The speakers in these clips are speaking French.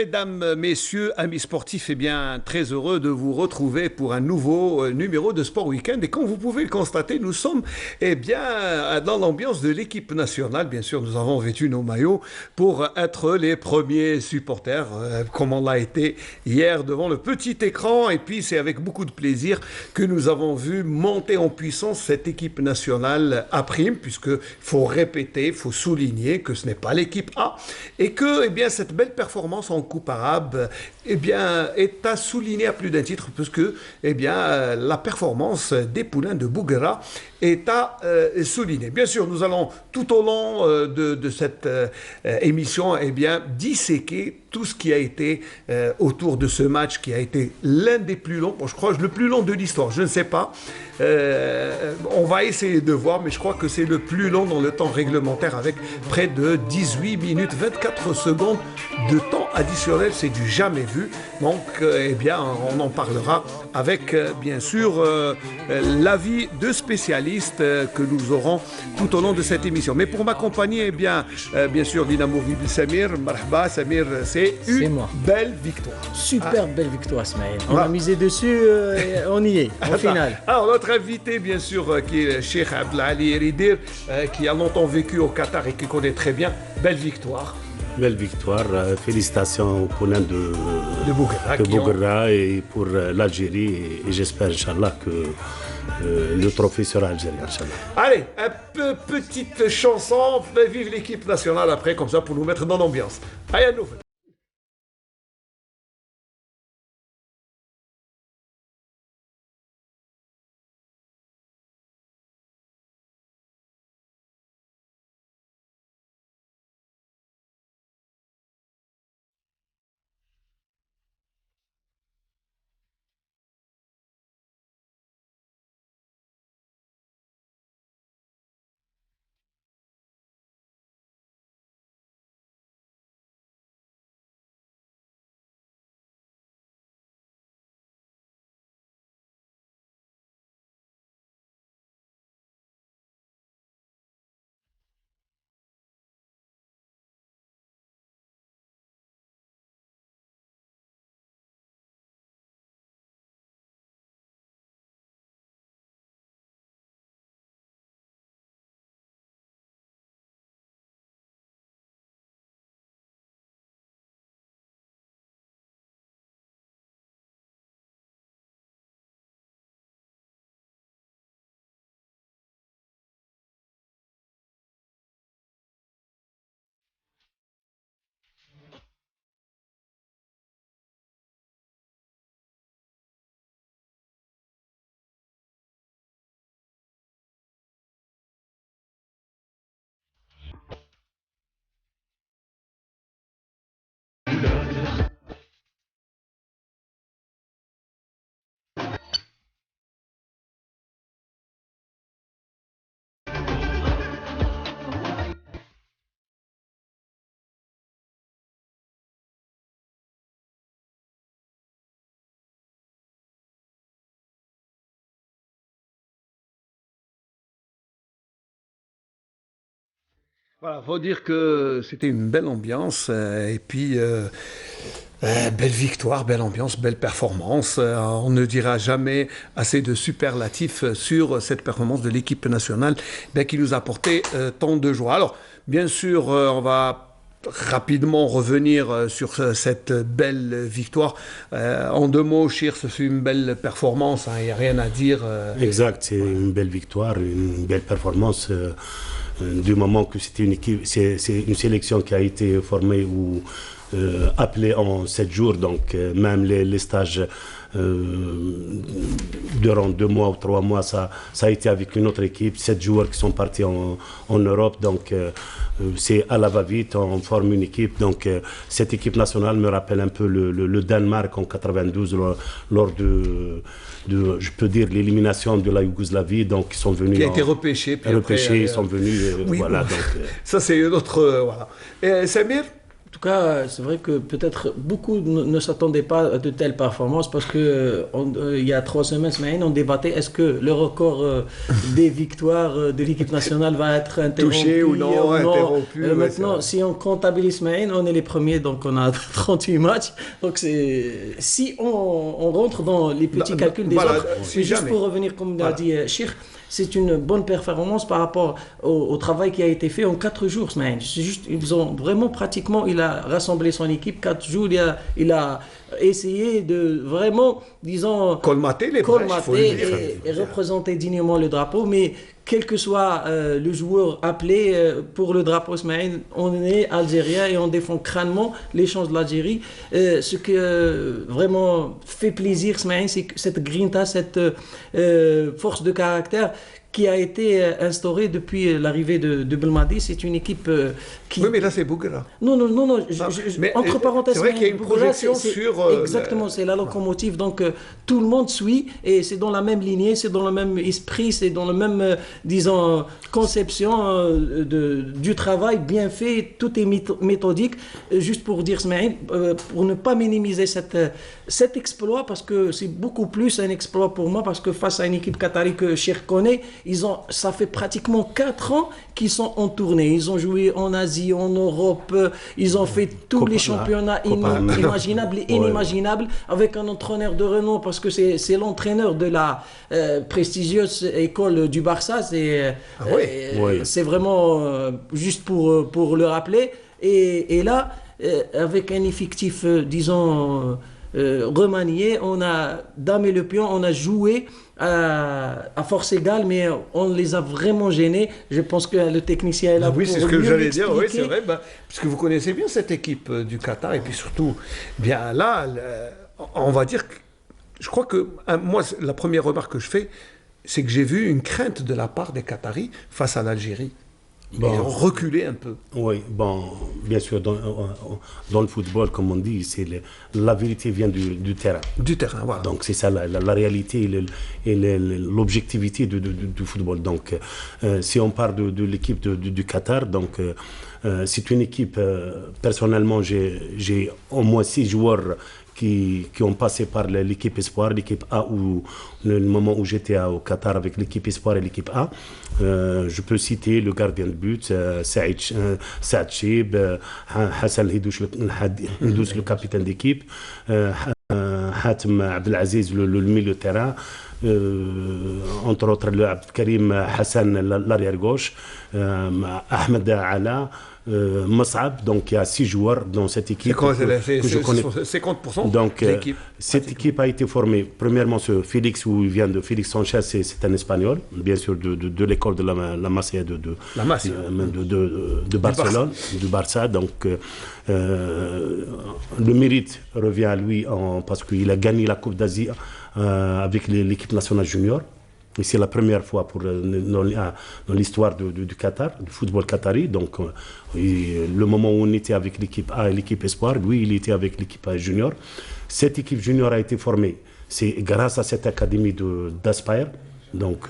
Mesdames, messieurs, amis sportifs, eh bien, très heureux de vous retrouver pour un nouveau numéro de Sport Weekend. Et comme vous pouvez le constater, nous sommes eh bien, dans l'ambiance de l'équipe nationale. Bien sûr, nous avons vêtu nos maillots pour être les premiers supporters, comme on l'a été hier devant le petit écran. Et puis, c'est avec beaucoup de plaisir que nous avons vu monter en puissance cette équipe nationale à prime, puisqu'il faut répéter, il faut souligner que ce n'est pas l'équipe A et que eh bien, cette belle performance en Coupe arabe eh bien, est à souligner à plus d'un titre, puisque eh bien, la performance des poulains de Bouguera est à souligner. Bien sûr, nous allons tout au long de cette émission eh bien, disséquer tout ce qui a été autour de ce match qui a été l'un des plus longs, bon, je crois le plus long de l'histoire, je ne sais pas. On va essayer de voir, mais je crois que c'est le plus long dans le temps réglementaire avec près de 18 minutes 24 secondes de temps additionnel, c'est du jamais vu. Donc, eh bien, on en parlera avec, bien sûr, l'avis de spécialistes que nous aurons tout au long de cette émission. Mais pour m'accompagner, eh bien sûr, l'inamovible Samir. Marhaba, Samir, c'est une belle victoire. Super belle victoire, Ismaël. On a misé dessus, on y est, au final. Alors, notre invité, bien sûr, qui est Cheikh Abdelali Ridir, qui a longtemps vécu au Qatar et qui connaît très bien. Belle victoire. Belle victoire, félicitations aux poulains de Bouguera et pour l'Algérie et j'espère, Inch'Allah, que le trophée sera algérien, Inch'Allah. Allez, petite chanson, vive l'équipe nationale après, comme ça, pour nous mettre dans l'ambiance. Allez, à nous. Voilà, faut dire que c'était une belle ambiance et puis belle victoire, belle ambiance, belle performance. On ne dira jamais assez de superlatifs sur cette performance de l'équipe nationale qui nous a apporté tant de joie. Alors, bien sûr, on va rapidement revenir sur cette belle victoire. En deux mots, Chir, ce fut une belle performance, il n'y a rien à dire. Exact, c'est une belle victoire, une belle performance. Du moment que c'était une équipe, c'est une sélection qui a été formée ou appelée en 7 jours, donc même les stages durant 2 mois ou 3 mois, ça a été avec une autre équipe, 7 joueurs qui sont partis en Europe, donc c'est à la va-vite, on forme une équipe, donc cette équipe nationale me rappelle un peu le Danemark en 92 lors de je peux dire l'élimination de la Yougoslavie, donc ils sont venus qui a été repêché, puis repêché, ils sont venus oui, voilà, donc ça c'est une autre voilà. Et Samir, En tout cas, c'est vrai que peut-être beaucoup ne s'attendaient pas à de telles performances parce que il y a 3 semaines, Smaïn, on débattait est-ce que le record des victoires de l'équipe nationale va être interrompu Touché ou non, interrompu. Maintenant, si on comptabilise Smaïn, on est les premiers, donc on a 38 matchs. Donc si on rentre dans les petits calculs des autres, c'est juste pour revenir, comme l'a dit Cheikh, c'est une bonne performance par rapport au travail qui a été fait en 4 jours, Smaïn. C'est juste, ils ont vraiment pratiquement, il a rassemblé son équipe 4 jours, il a essayé de vraiment, disons, colmater les brèches, et représenter dignement le drapeau, mais quel que soit le joueur appelé pour le drapeau Smaïn, on est algérien et on défend crânement les chances de l'Algérie. Ce qui vraiment fait plaisir Smaïn, c'est cette grinta, cette force de caractère qui a été instaurée depuis l'arrivée de Belmadi. C'est une équipe qui... Oui, mais là, c'est Bougra. Non, mais entre parenthèses... C'est vrai qu'il y a une projection sur... Exactement, c'est la locomotive. Donc, tout le monde suit et c'est dans la même lignée, c'est dans le même esprit, c'est dans la même, disons, conception du travail bien fait. Tout est méthodique. Juste pour dire, Smaïn, pour ne pas minimiser cet exploit, parce que c'est beaucoup plus un exploit pour moi, parce que face à une équipe qatari que Cheikh connaît, ça fait pratiquement 4 ans qu'ils sont en tournée. Ils ont joué en Asie, en Europe, ils ont fait tous les championnats imaginables et inimaginables avec un entraîneur de renom parce que c'est l'entraîneur de la prestigieuse école du Barça. C'est vraiment juste pour le rappeler. Et là, avec un effectif, disons, remanié, on a damé le pion, on a joué à force égale, mais on les a vraiment gênés. Je pense que le technicien est là oui, pour c'est ce que j'allais dire. Oui, expliquer. c'est vrai, parce que vous connaissez bien cette équipe du Qatar, et puis surtout, bien là, on va dire que je crois que moi, la première remarque que je fais, c'est que j'ai vu une crainte de la part des Qataris face à l'Algérie. Bon, reculer un peu. Oui, bon, bien sûr, dans le football, comme on dit, la vérité vient du terrain. Du terrain, voilà. Donc c'est ça la réalité et l'objectivité du football. Donc si on parle de l'équipe du Qatar, donc c'est une équipe, personnellement, j'ai au moins 6 joueurs qui ont passé par l'équipe Espoir, l'équipe A, ou le moment où j'étais au Qatar avec l'équipe Espoir et l'équipe A. Je peux citer le gardien de but, Saad Chib, Hassan Hidouche, le capitaine d'équipe, Hatem Abdelaziz, le milieu de terrain, entre autres Karim Hassan, l'arrière-gauche, Ahmed Ala, Mas'ab. Donc il y a 6 joueurs dans cette équipe que je connais. 50% donc de l'équipe. Cette équipe a été formée premièrement sur Félix, où il vient de Félix Sanchez, c'est un Espagnol, bien sûr de l'école de la Masia de Barcelone, du Barça. Donc le mérite revient à lui parce qu'il a gagné la Coupe d'Asie avec l'équipe nationale junior. Et c'est la première fois dans l'histoire du Qatar, du football qatari. Donc, le moment où on était avec l'équipe A et l'équipe Espoir, lui, il était avec l'équipe A junior. Cette équipe junior a été formée, c'est grâce à cette académie d'Aspire. Donc,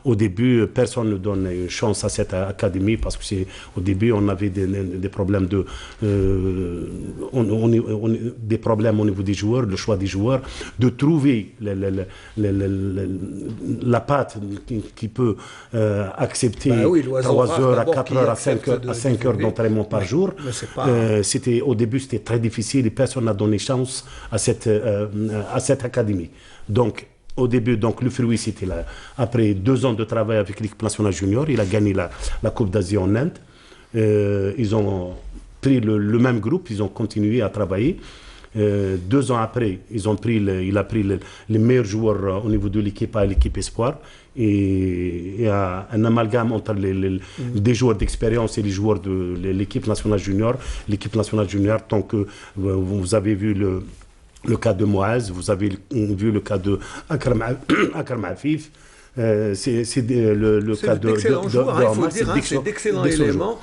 au début, personne ne donne une chance à cette académie parce que au début, on avait des problèmes des problèmes au niveau des joueurs, le choix des joueurs, de trouver la patte qui peut accepter 3 heures à 4 heures à 5 heures d'entraînement par jour. Au début, c'était très difficile et personne n'a donné chance à cette académie. Donc, au début, donc, le fruit, c'était là. Après 2 ans de travail avec l'équipe nationale junior, il a gagné la Coupe d'Asie en Inde. Ils ont pris le même groupe, ils ont continué à travailler. 2 ans après, il a pris les meilleurs joueurs au niveau de l'équipe A et l'équipe Espoir. Et il y a un amalgame entre des joueurs d'expérience et les joueurs de l'équipe nationale junior. L'équipe nationale junior, tant que vous avez vu le cas de Moaz, vous avez vu le cas de Akram Afif, c'est le cas de c'est d'excellents éléments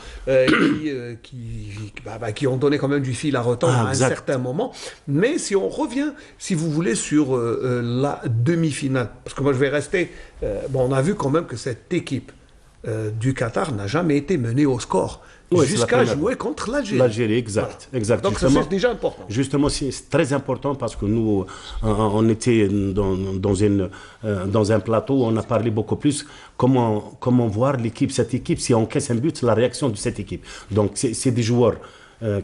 qui ont donné quand même du fil à retordre à un certain moment. Mais si on revient, si vous voulez, sur la demi-finale, parce que moi je vais rester... on a vu quand même que cette équipe du Qatar n'a jamais été menée au score. Oui, jusqu'à jouer contre l'Algérie. L'Algérie, exact. Voilà. Exact. Donc ça, c'est déjà important. Justement, c'est très important parce que nous, on était dans un plateau où on a parlé beaucoup plus comment voir l'équipe, cette équipe, si on encaisse un but, la réaction de cette équipe. Donc, c'est des joueurs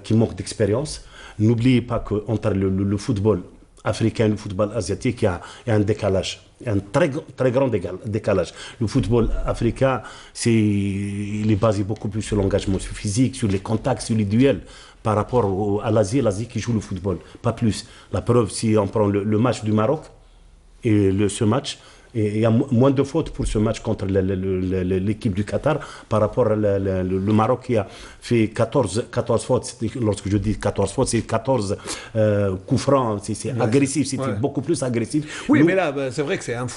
qui manquent d'expérience. N'oubliez pas qu'entre le football africain et le football asiatique, il y a un décalage. Un très grand décalage. Le football africain, il est basé beaucoup plus sur l'engagement physique, sur les contacts, sur les duels, par rapport à l'Asie qui joue le football, pas plus. La preuve, si on prend le match du Maroc, et ce match, et il y a moins de fautes pour ce match contre l'équipe du Qatar par rapport au Maroc qui a fait 14 fautes. Lorsque je dis 14 fautes, c'est 14 coups francs. C'est agressif, c'était beaucoup plus agressif. Oui, mais là, c'est vrai que c'est un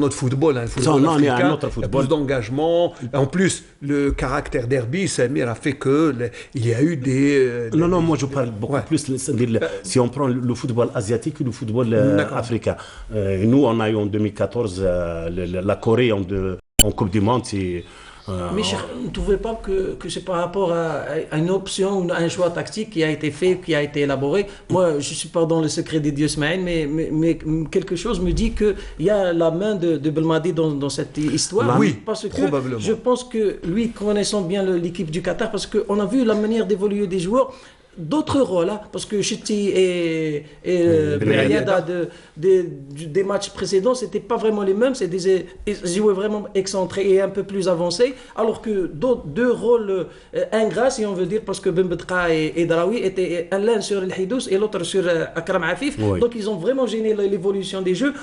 autre football. Un football africain, il y a plus d'engagement. En plus, le caractère derby, Samir, a fait qu'il y a eu des... Non, moi je parle beaucoup plus. Si on prend le football asiatique et le football africain. Nous, on a eu en 2014 la Corée en Coupe du Monde. Mais vous ne trouvez pas que c'est par rapport à une option ou à un choix tactique qui a été fait, qui a été élaboré? Moi, je ne suis pas dans le secret des dieux Smaïn, mais quelque chose me dit qu'il y a la main de Belmadi dans cette histoire. Oui, parce que probablement. Je pense que lui, connaissant bien l'équipe du Qatar, parce qu'on a vu la manière d'évoluer des joueurs, d'autres rôles, hein, parce que Chiti et Briada des matchs précédents, c'était pas vraiment les mêmes, ils jouaient vraiment excentrés et un peu plus avancés, alors que deux rôles ingrats, si on veut dire, parce que Bembetra et Daraoui étaient l'un sur El Hidous et l'autre sur Akram Afif, oui. Donc ils ont vraiment gêné l'évolution des jeux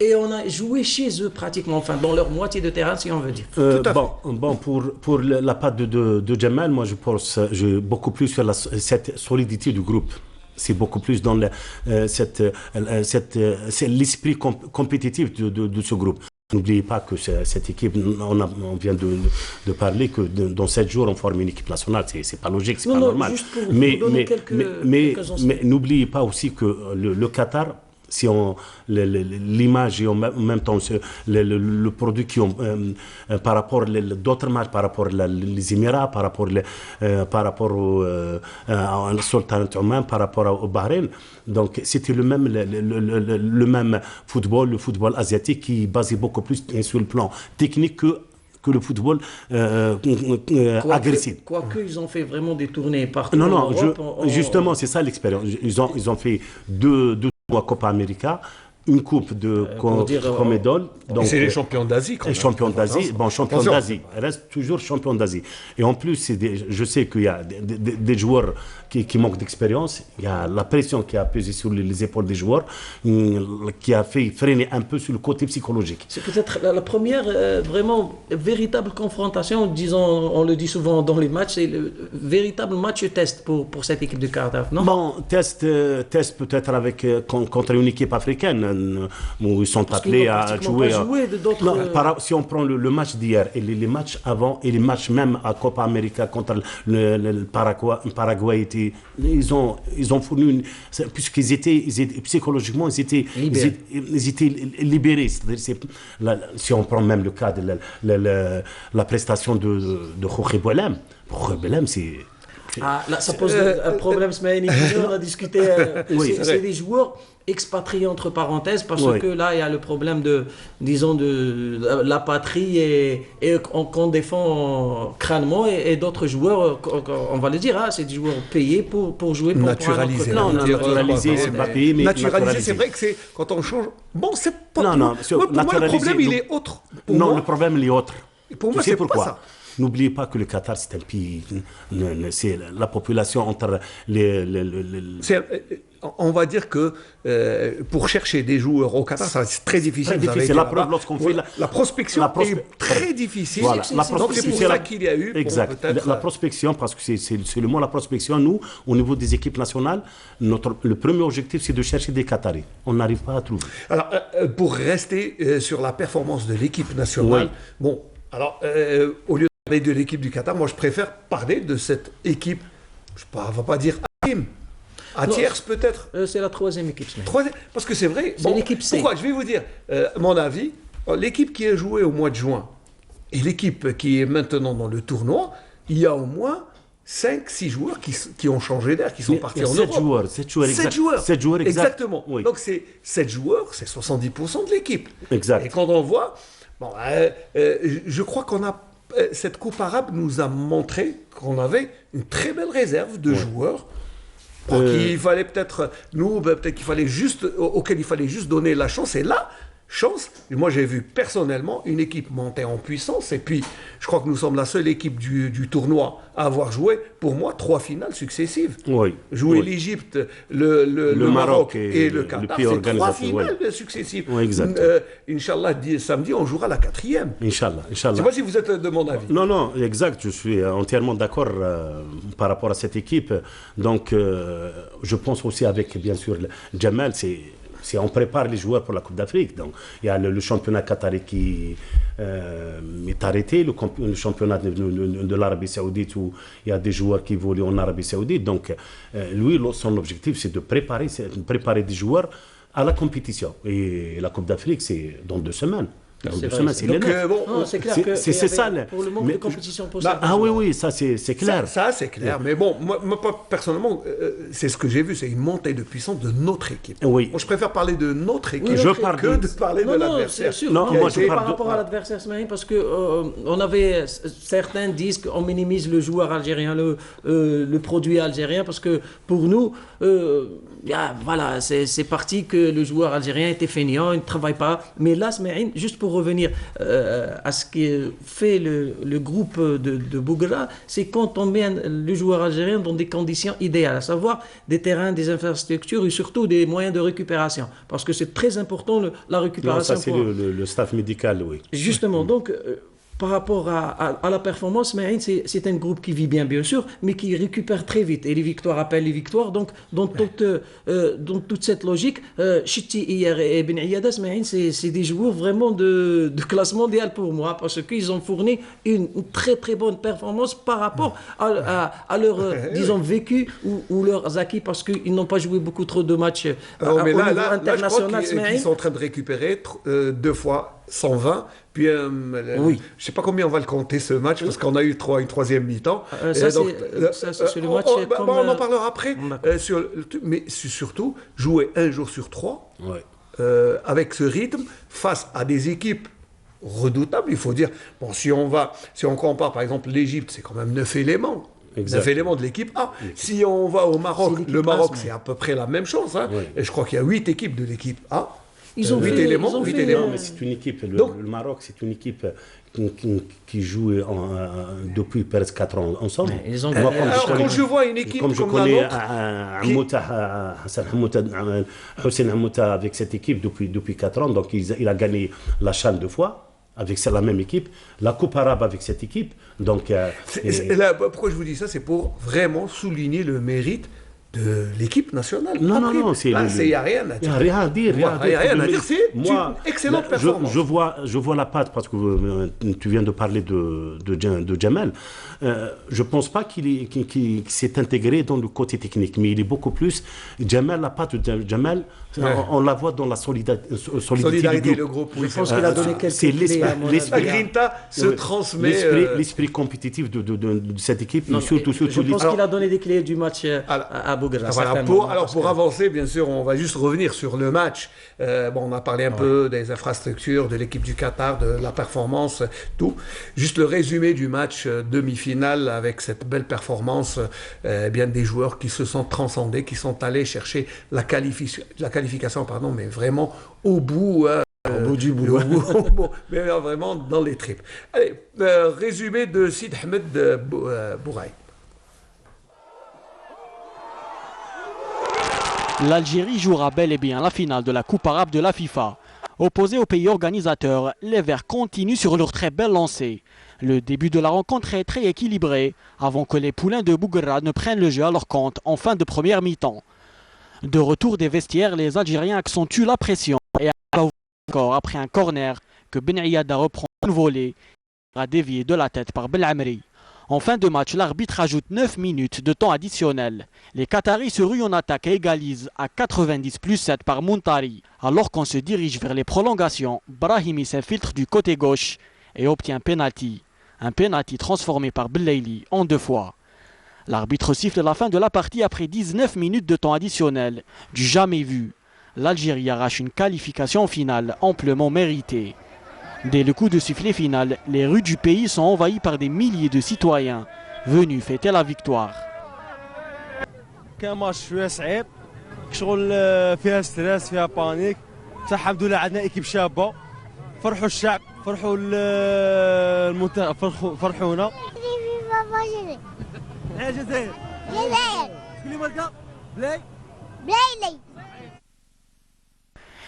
et on a joué chez eux pratiquement, enfin dans leur moitié de terrain, si on veut dire. Bon, pour la part de Jamal, moi je pense beaucoup plus sur cette solidité du groupe. C'est beaucoup plus dans c'est l'esprit compétitif de ce groupe. N'oubliez pas que cette équipe, on vient de parler que dans 7 jours on forme une équipe nationale, c'est pas logique, c'est pas normal. Mais n'oubliez pas aussi que le Qatar, si l'image et en même temps le produit qui ont par rapport d'autres matchs, par rapport les Émirats, par rapport au Sultanat Oman, par rapport au Bahreïn, donc c'était le même football, le football asiatique qui est basé beaucoup plus sur le plan technique que le football agressif. Quoique ils ont fait vraiment des tournées partout. Non, justement, c'est ça l'expérience. Ils ont fait deux Copa América, une coupe de Comedol. Donc c'est les champions d'Asie. Champions d'Asie, champions d'Asie. Reste toujours champion d'Asie. Et en plus, je sais qu'il y a des joueurs qui manquent d'expérience. Il y a la pression qui a pesé sur les épaules des joueurs, qui a fait freiner un peu sur le côté psychologique. C'est peut-être la première vraiment véritable confrontation, disons, on le dit souvent dans les matchs, c'est le véritable match test pour cette équipe de Qatar, non? Bon, test peut-être contre une équipe africaine où ils sont appelés à jouer. Si on prend le match d'hier et les matchs avant et les matchs même à Copa América contre le Paraguay, ils ont fourni puisqu'ils étaient psychologiquement ils étaient libérés. Si on prend même le cas de la prestation de Jorge Belem, c'est... Là, ça pose un problème, Smaïn. On a discuté. C'est des joueurs expatriés entre parenthèses parce que là, il y a le problème de la patrie et qu'on défend crânement et d'autres joueurs, on va le dire, c'est des joueurs payés pour jouer pour naturaliser. Naturaliser, c'est pas payé, mais naturaliser, c'est vrai que c'est quand on change. Bon, c'est pas. Non, pour moi, le problème, il est autre. Le problème, il est autre. Pour moi, c'est pourquoi. Ça. N'oubliez pas que le Qatar, c'est un pays, c'est la population entre on va dire que pour chercher des joueurs au Qatar, c'est très difficile. C'est la preuve lorsqu'on fait la prospection est très difficile. Voilà. Donc c'est pour ça qu'il y a eu. Exact. La prospection, parce que c'est le mot la prospection. Nous, au niveau des équipes nationales, le premier objectif, c'est de chercher des Qataris. On n'arrive pas à trouver. Alors, pour rester sur la performance de l'équipe nationale, bon, alors au lieu de l'équipe du Qatar, moi je préfère parler de cette équipe, on ne va pas dire à tierce peut-être. C'est la troisième équipe. Parce que c'est vrai. C'est l'équipe C. Pourquoi? Je vais vous dire mon avis. L'équipe qui a joué au mois de juin, Et l'équipe qui est maintenant dans le tournoi, il y a au moins 5-6 joueurs qui ont changé d'air, qui sont partis en Europe. 7 joueurs, 7 joueurs, exactement. Oui. Donc c'est 7 joueurs, c'est 70% de l'équipe. Exact. Et quand on voit, je crois qu'on a cette Coupe arabe nous a montré qu'on avait une très belle réserve de joueurs. Qu'il fallait peut-être peut-être qu'il fallait juste auquel il fallait juste donner la chance. Et là, chance. Moi, j'ai vu personnellement une équipe monter en puissance. Et puis, je crois que nous sommes la seule équipe du tournoi à avoir joué, pour moi, 3 finales successives. Oui. Jouer l'Égypte, le Maroc et le Qatar, c'est 3 finales successives. Oui, exact. Inch'Allah, samedi, on jouera la 4e. Inch'Allah. Je ne sais pas si vous êtes de mon avis. Non, exact. Je suis entièrement d'accord par rapport à cette équipe. Donc, je pense aussi avec, bien sûr, Jamal, on prépare les joueurs pour la Coupe d'Afrique. Donc, il y a le championnat qatari qui est arrêté, le championnat de l'Arabie Saoudite où il y a des joueurs qui évoluent en Arabie Saoudite. Donc, lui, son objectif, c'est de préparer des joueurs à la compétition. Et la Coupe d'Afrique, c'est dans 2 semaines. C'est clair que c'est ça. Pour le manque de compétition possible. Oui, ça c'est clair. Ça c'est clair. Mais bon, moi personnellement, c'est ce que j'ai vu, c'est une montée de puissance de notre équipe. Oui. Moi, je préfère parler de notre équipe que de parler de l'adversaire. Moi, je parle par rapport à l'adversaire, parce que on avait certains disent qu'on minimise le joueur algérien, le produit algérien, parce que pour nous, voilà, c'est parti que le joueur algérien était fainéant, il ne travaille pas. Mais là, Smaïn, juste pour revenir à ce que fait le groupe de Bougra, c'est quand on met le joueur algérien dans des conditions idéales, à savoir des terrains, des infrastructures et surtout des moyens de récupération. Parce que c'est très important la récupération. Ça, c'est le staff médical, oui. Justement, donc... Par rapport à la performance, c'est un groupe qui vit bien sûr, mais qui récupère très vite. Et les victoires appellent les victoires. Donc, dans toute cette logique, Chiti hier et Ben Iada, c'est des joueurs vraiment de classe mondiale pour moi, parce qu'ils ont fourni une très très bonne performance par rapport à leur, disons, vécu ou leurs acquis, parce qu'ils n'ont pas joué beaucoup trop de matchs au niveau international. Je crois qu'ils sont en train de récupérer 2 fois 120. Puis, je ne sais pas combien on va le compter ce match, parce qu'on a eu une 3e mi-temps. C'est le match. On en parlera après. Mais surtout, jouer 1 jour sur 3, avec ce rythme, face à des équipes redoutables, il faut dire. Bon, si on compare par exemple l'Égypte, c'est quand même 9 éléments. Exact. 9 éléments de l'équipe A. Si on va au Maroc, le Maroc, c'est à peu près la même chose. Et je crois qu'il y a 8 équipes de l'équipe A. Ils ont 8 éléments. Mais c'est une équipe. Le Maroc, c'est une équipe qui joue depuis presque 4 ans ensemble. Quand je vois une équipe comme je connais Hossein Hamouta avec cette équipe depuis 4 ans, donc il a gagné la CHAN 2 fois. Avec la même équipe, la Coupe arabe avec cette équipe. Donc, pourquoi je vous dis ça, c'est pour vraiment souligner le mérite de l'équipe nationale. Non, il n'y a rien à dire. Il n'y a rien à dire. C'est une excellente performance. Je vois la patte, parce que tu viens de parler de Jamal. Je ne pense pas qu'il s'est intégré dans le côté technique, mais il est beaucoup plus. Jamal, la patte de Jamal, on la voit dans la solidarité du groupe. Je pense qu'il a donné quelques clés. La Grinta se transmet. L'esprit compétitif de cette équipe. Je pense qu'il a donné des clés du match à Bougra. Pour avancer, bien sûr, on va juste revenir sur le match. On a parlé un peu des infrastructures, de l'équipe du Qatar, de la performance, tout. Juste le résumé du match demi-finale avec cette belle performance, bien des joueurs qui se sont transcendés, qui sont allés chercher la qualification, mais vraiment au bout. Au bout du bout. Mais vraiment dans les tripes. Allez, résumé de Sid Ahmed Bouraï. L'Algérie jouera bel et bien la finale de la Coupe arabe de la FIFA. Opposés au pays organisateur, les Verts continuent sur leur très belle lancée. Le début de la rencontre est très équilibré, avant que les poulains de Bougra ne prennent le jeu à leur compte en fin de première mi-temps. De retour des vestiaires, les Algériens accentuent la pression et encore après un corner que Ben Iada reprend une volée et dévié de la tête par Belamri. En fin de match, l'arbitre ajoute 9 minutes de temps additionnel. Les Qataris se ruent en attaque et égalisent à 90+7 par Muntari. Alors qu'on se dirige vers les prolongations, Brahimi s'infiltre du côté gauche et obtient penalty. Un penalty transformé par Bellaili en 2 fois. L'arbitre siffle la fin de la partie après 19 minutes de temps additionnel, du jamais vu. L'Algérie arrache une qualification finale amplement méritée. Dès le coup de sifflet final, les rues du pays sont envahies par des milliers de citoyens venus fêter la victoire. كان ماتش شويه صعيب شغل فيها ستريس فيها بانيك بصح الحمد لله عندنا ايكيب شابه فرحوا الشعب فرحوا المنتخب فرحونا الجزائر شكون اللي ماركا بلاي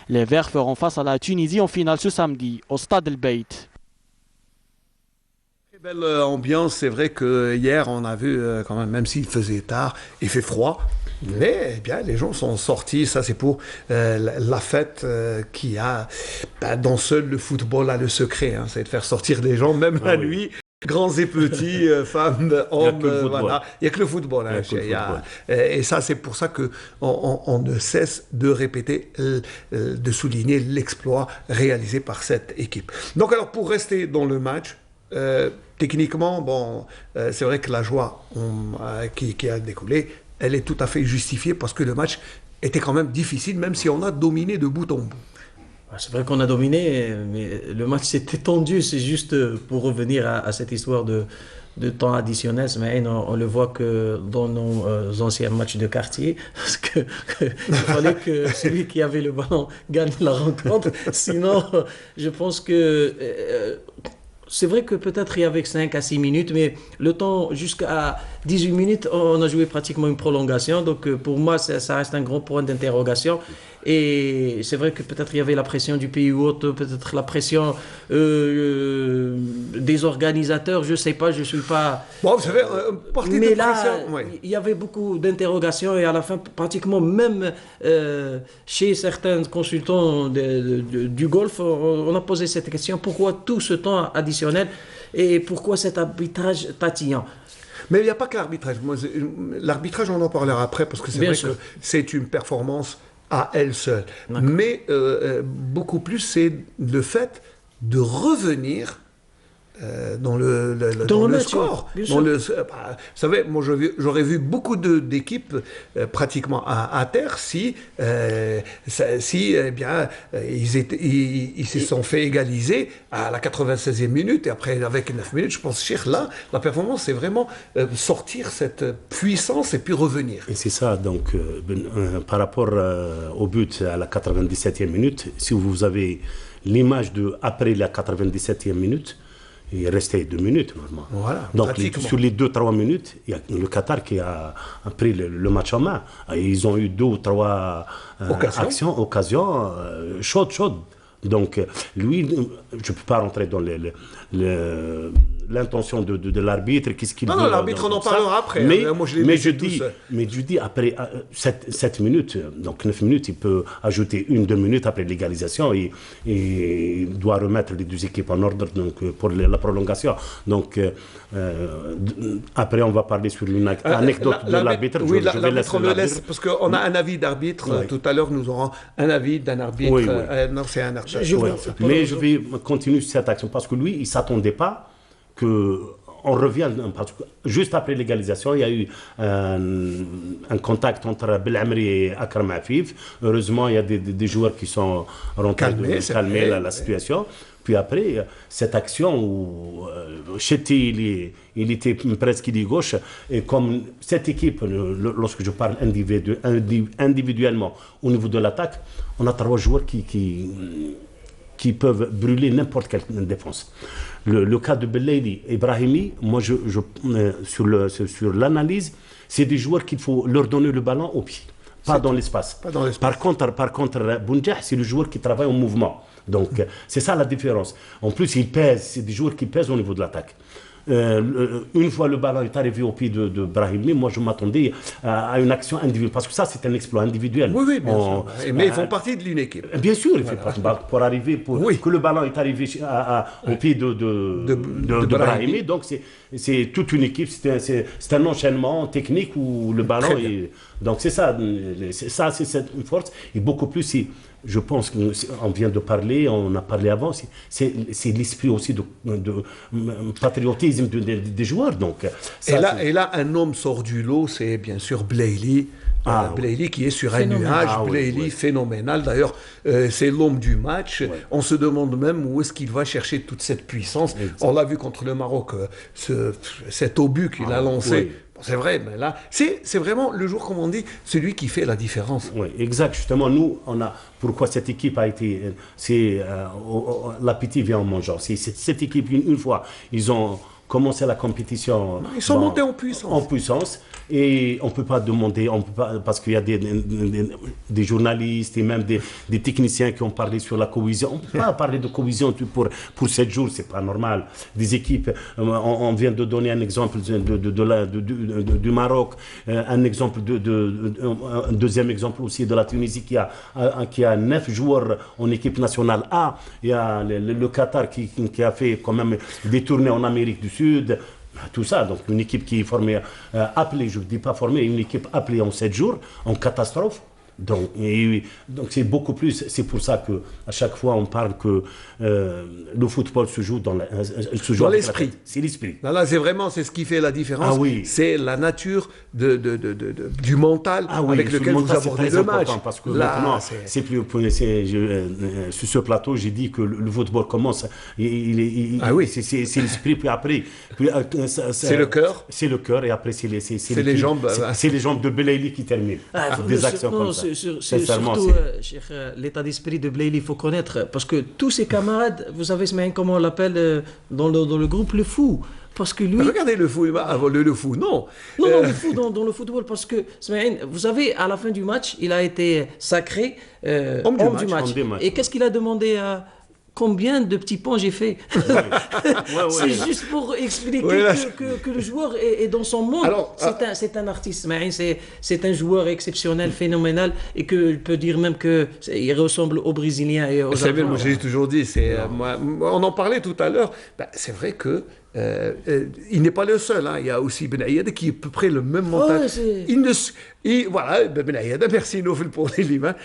Les Verts feront face à la Tunisie en finale ce samedi au Stade El Beit. Très belle ambiance, c'est vrai que hier on a vu quand même s'il faisait tard, il fait froid, mais eh bien les gens sont sortis, ça c'est pour la fête qui a, dans seul le football a le secret, hein, c'est de faire sortir les gens même la nuit. Grands et petits, femmes, hommes, voilà. Il n'y a que le football. Hein. Et ça, c'est pour ça qu'on ne cesse de répéter, de souligner l'exploit réalisé par cette équipe. Donc alors, pour rester dans le match, techniquement, bon, c'est vrai que la joie qui a découlé, elle est tout à fait justifiée parce que le match était quand même difficile, même si on a dominé de bout en bout. C'est vrai qu'on a dominé, mais le match s'était tendu. C'est juste pour revenir à cette histoire de temps additionnel. On le voit que dans nos anciens matchs de quartier, parce il fallait que celui qui avait le ballon gagne la rencontre. Sinon, je pense que c'est vrai que peut-être il y avait 5 à 6 minutes, mais le temps jusqu'à 18 minutes, on a joué pratiquement une prolongation. Donc pour moi, ça reste un grand point d'interrogation. Et c'est vrai que peut-être il y avait la pression du pays hôte, peut-être la pression des organisateurs, je ne sais pas, je ne suis pas... Bon, vous savez, partie mais de là, pression, ouais. Il y avait beaucoup d'interrogations et à la fin, pratiquement même chez certains consultants du golf, on a posé cette question, pourquoi tout ce temps additionnel et pourquoi cet arbitrage tatillon? Mais il n'y a pas que l'arbitrage. L'arbitrage, on en parlera après, parce que c'est vrai que c'est une performance à elle seule. Mais beaucoup plus, c'est le fait de revenir dans le score. Vous savez, moi j'aurais vu beaucoup d'équipes pratiquement à terre si eh bien, ils se sont fait égaliser à la 96e minute et après avec 9 minutes, je pense que là, la performance c'est vraiment sortir cette puissance et puis revenir. Et c'est ça, donc par rapport au but à la 97e minute, si vous avez l'image de après la 97e minute, il restait 2 minutes normalement. Voilà, donc sur les 2-3 minutes, il y a le Qatar qui a pris le match en main. Ils ont eu 2 ou 3 occasions chaudes. Donc lui, je ne peux pas rentrer dans l'intention de l'arbitre, qu'est-ce qu'il veut. Non, l'arbitre, on en parlera après. Mais je dis après 7 minutes, donc 9 minutes, il peut ajouter 1-2 minutes après l'égalisation et il doit remettre les 2 équipes en ordre donc, pour la prolongation. Donc après, on va parler sur une anecdote de l'arbitre. Oui, l'arbitre, on le laisse parce qu'on a un avis d'arbitre. Tout à l'heure, nous aurons un avis d'un arbitre. Oui. Non, c'est un arbitre. Mais je vais continuer cette action parce que lui, il ne s'attendait pas qu'on revienne. Parce que juste après l'égalisation, il y a eu un contact entre Belamri et Akram Afif. Heureusement, il y a des joueurs qui sont rentrés calmer la situation. Puis après, cette action où Chetty, il était presque de gauche, et comme cette équipe, lorsque je parle individuellement au niveau de l'attaque, on a 3 joueurs qui peuvent brûler n'importe quelle défense. Le cas de Bellaili et Brahimi, moi, sur l'analyse, c'est des joueurs qu'il faut leur donner le ballon au pied, pas dans l'espace. Par contre, Bounjah, c'est le joueur qui travaille en mouvement. Donc, c'est ça la différence. En plus, il pèse, c'est des joueurs qui pèsent au niveau de l'attaque. Une fois le ballon est arrivé au pied de Brahimi, moi je m'attendais à une action individuelle, parce que ça c'est un exploit individuel. Oui, bien sûr. Mais ils font partie de l'équipe. Bien sûr, il fait partie. Pour arriver, que le ballon est arrivé au pied de Brahimi, donc c'est toute une équipe, c'est un enchaînement technique où le ballon est... Donc c'est ça, c'est cette force, et beaucoup plus je pense qu'on vient de parler, on a parlé avant, c'est l'esprit aussi de patriotisme des joueurs. Donc, ça, et là, un homme sort du lot, c'est bien sûr Blayley. Blayley qui est sur un nuage, Blayley phénoménal. D'ailleurs, c'est l'homme du match. Ouais. On se demande même où est-ce qu'il va chercher toute cette puissance. Exactement. On l'a vu contre le Maroc, cet obus qu'il a lancé. Oui. Bon, c'est vrai, mais là, c'est vraiment le jour, comme on dit, celui qui fait la différence. Oui, exact. Justement, nous, pourquoi cette équipe a été... l'appétit vient en mangeant. Cette équipe, une fois, ils ont commencé la compétition... Ils sont montés en puissance. En puissance. Et on ne peut pas demander, parce qu'il y a des journalistes et même des techniciens qui ont parlé sur la cohésion. On ne peut pas parler de cohésion pour 7 jours, ce n'est pas normal. Des équipes, on vient de donner un exemple du Maroc, un deuxième exemple aussi de la Tunisie qui a 9 joueurs en équipe nationale A. Il y a le Qatar qui a fait quand même des tournées en Amérique du Sud. Tout ça, donc une équipe qui est formée, appelée, je ne dis pas formée, une équipe appelée en 7 jours, en catastrophe. Donc c'est beaucoup plus, c'est pour ça qu'à chaque fois on parle que le football se joue dans l'esprit. C'est l'esprit. Là, c'est ce qui fait la différence. Ah, oui. C'est la nature du mental avec lequel vous abordez le match. Parce que là, maintenant, c'est plus, sur ce plateau, j'ai dit que le football commence, c'est l'esprit, puis après... c'est le cœur. C'est le cœur, et après c'est les jambes. C'est les jambes de Blayley qui terminent. Des actions comme ça. C'est surtout l'état d'esprit de Blayley, il faut connaître, parce que tous ses camarades, vous savez comment on l'appelle dans le groupe, le fou. Parce que lui... Regardez le fou, le fou, non. Non, le fou dans le football, parce que, vous savez, à la fin du match, il a été sacré homme du match. Et qu'est-ce qu'il a demandé à... Combien de petits ponts j'ai fait? C'est juste pour expliquer que le joueur est dans son monde. C'est un artiste, c'est un joueur exceptionnel, phénoménal, et qu'il peut dire même qu'il ressemble aux Brésiliens et aux Allemands. Moi j'ai toujours dit, on en parlait tout à l'heure, c'est vrai que il n'est pas le seul, il y a aussi Ben Ayed qui est à peu près le même mental. Voilà, Ben Ayed, merci Nofel pour les livres.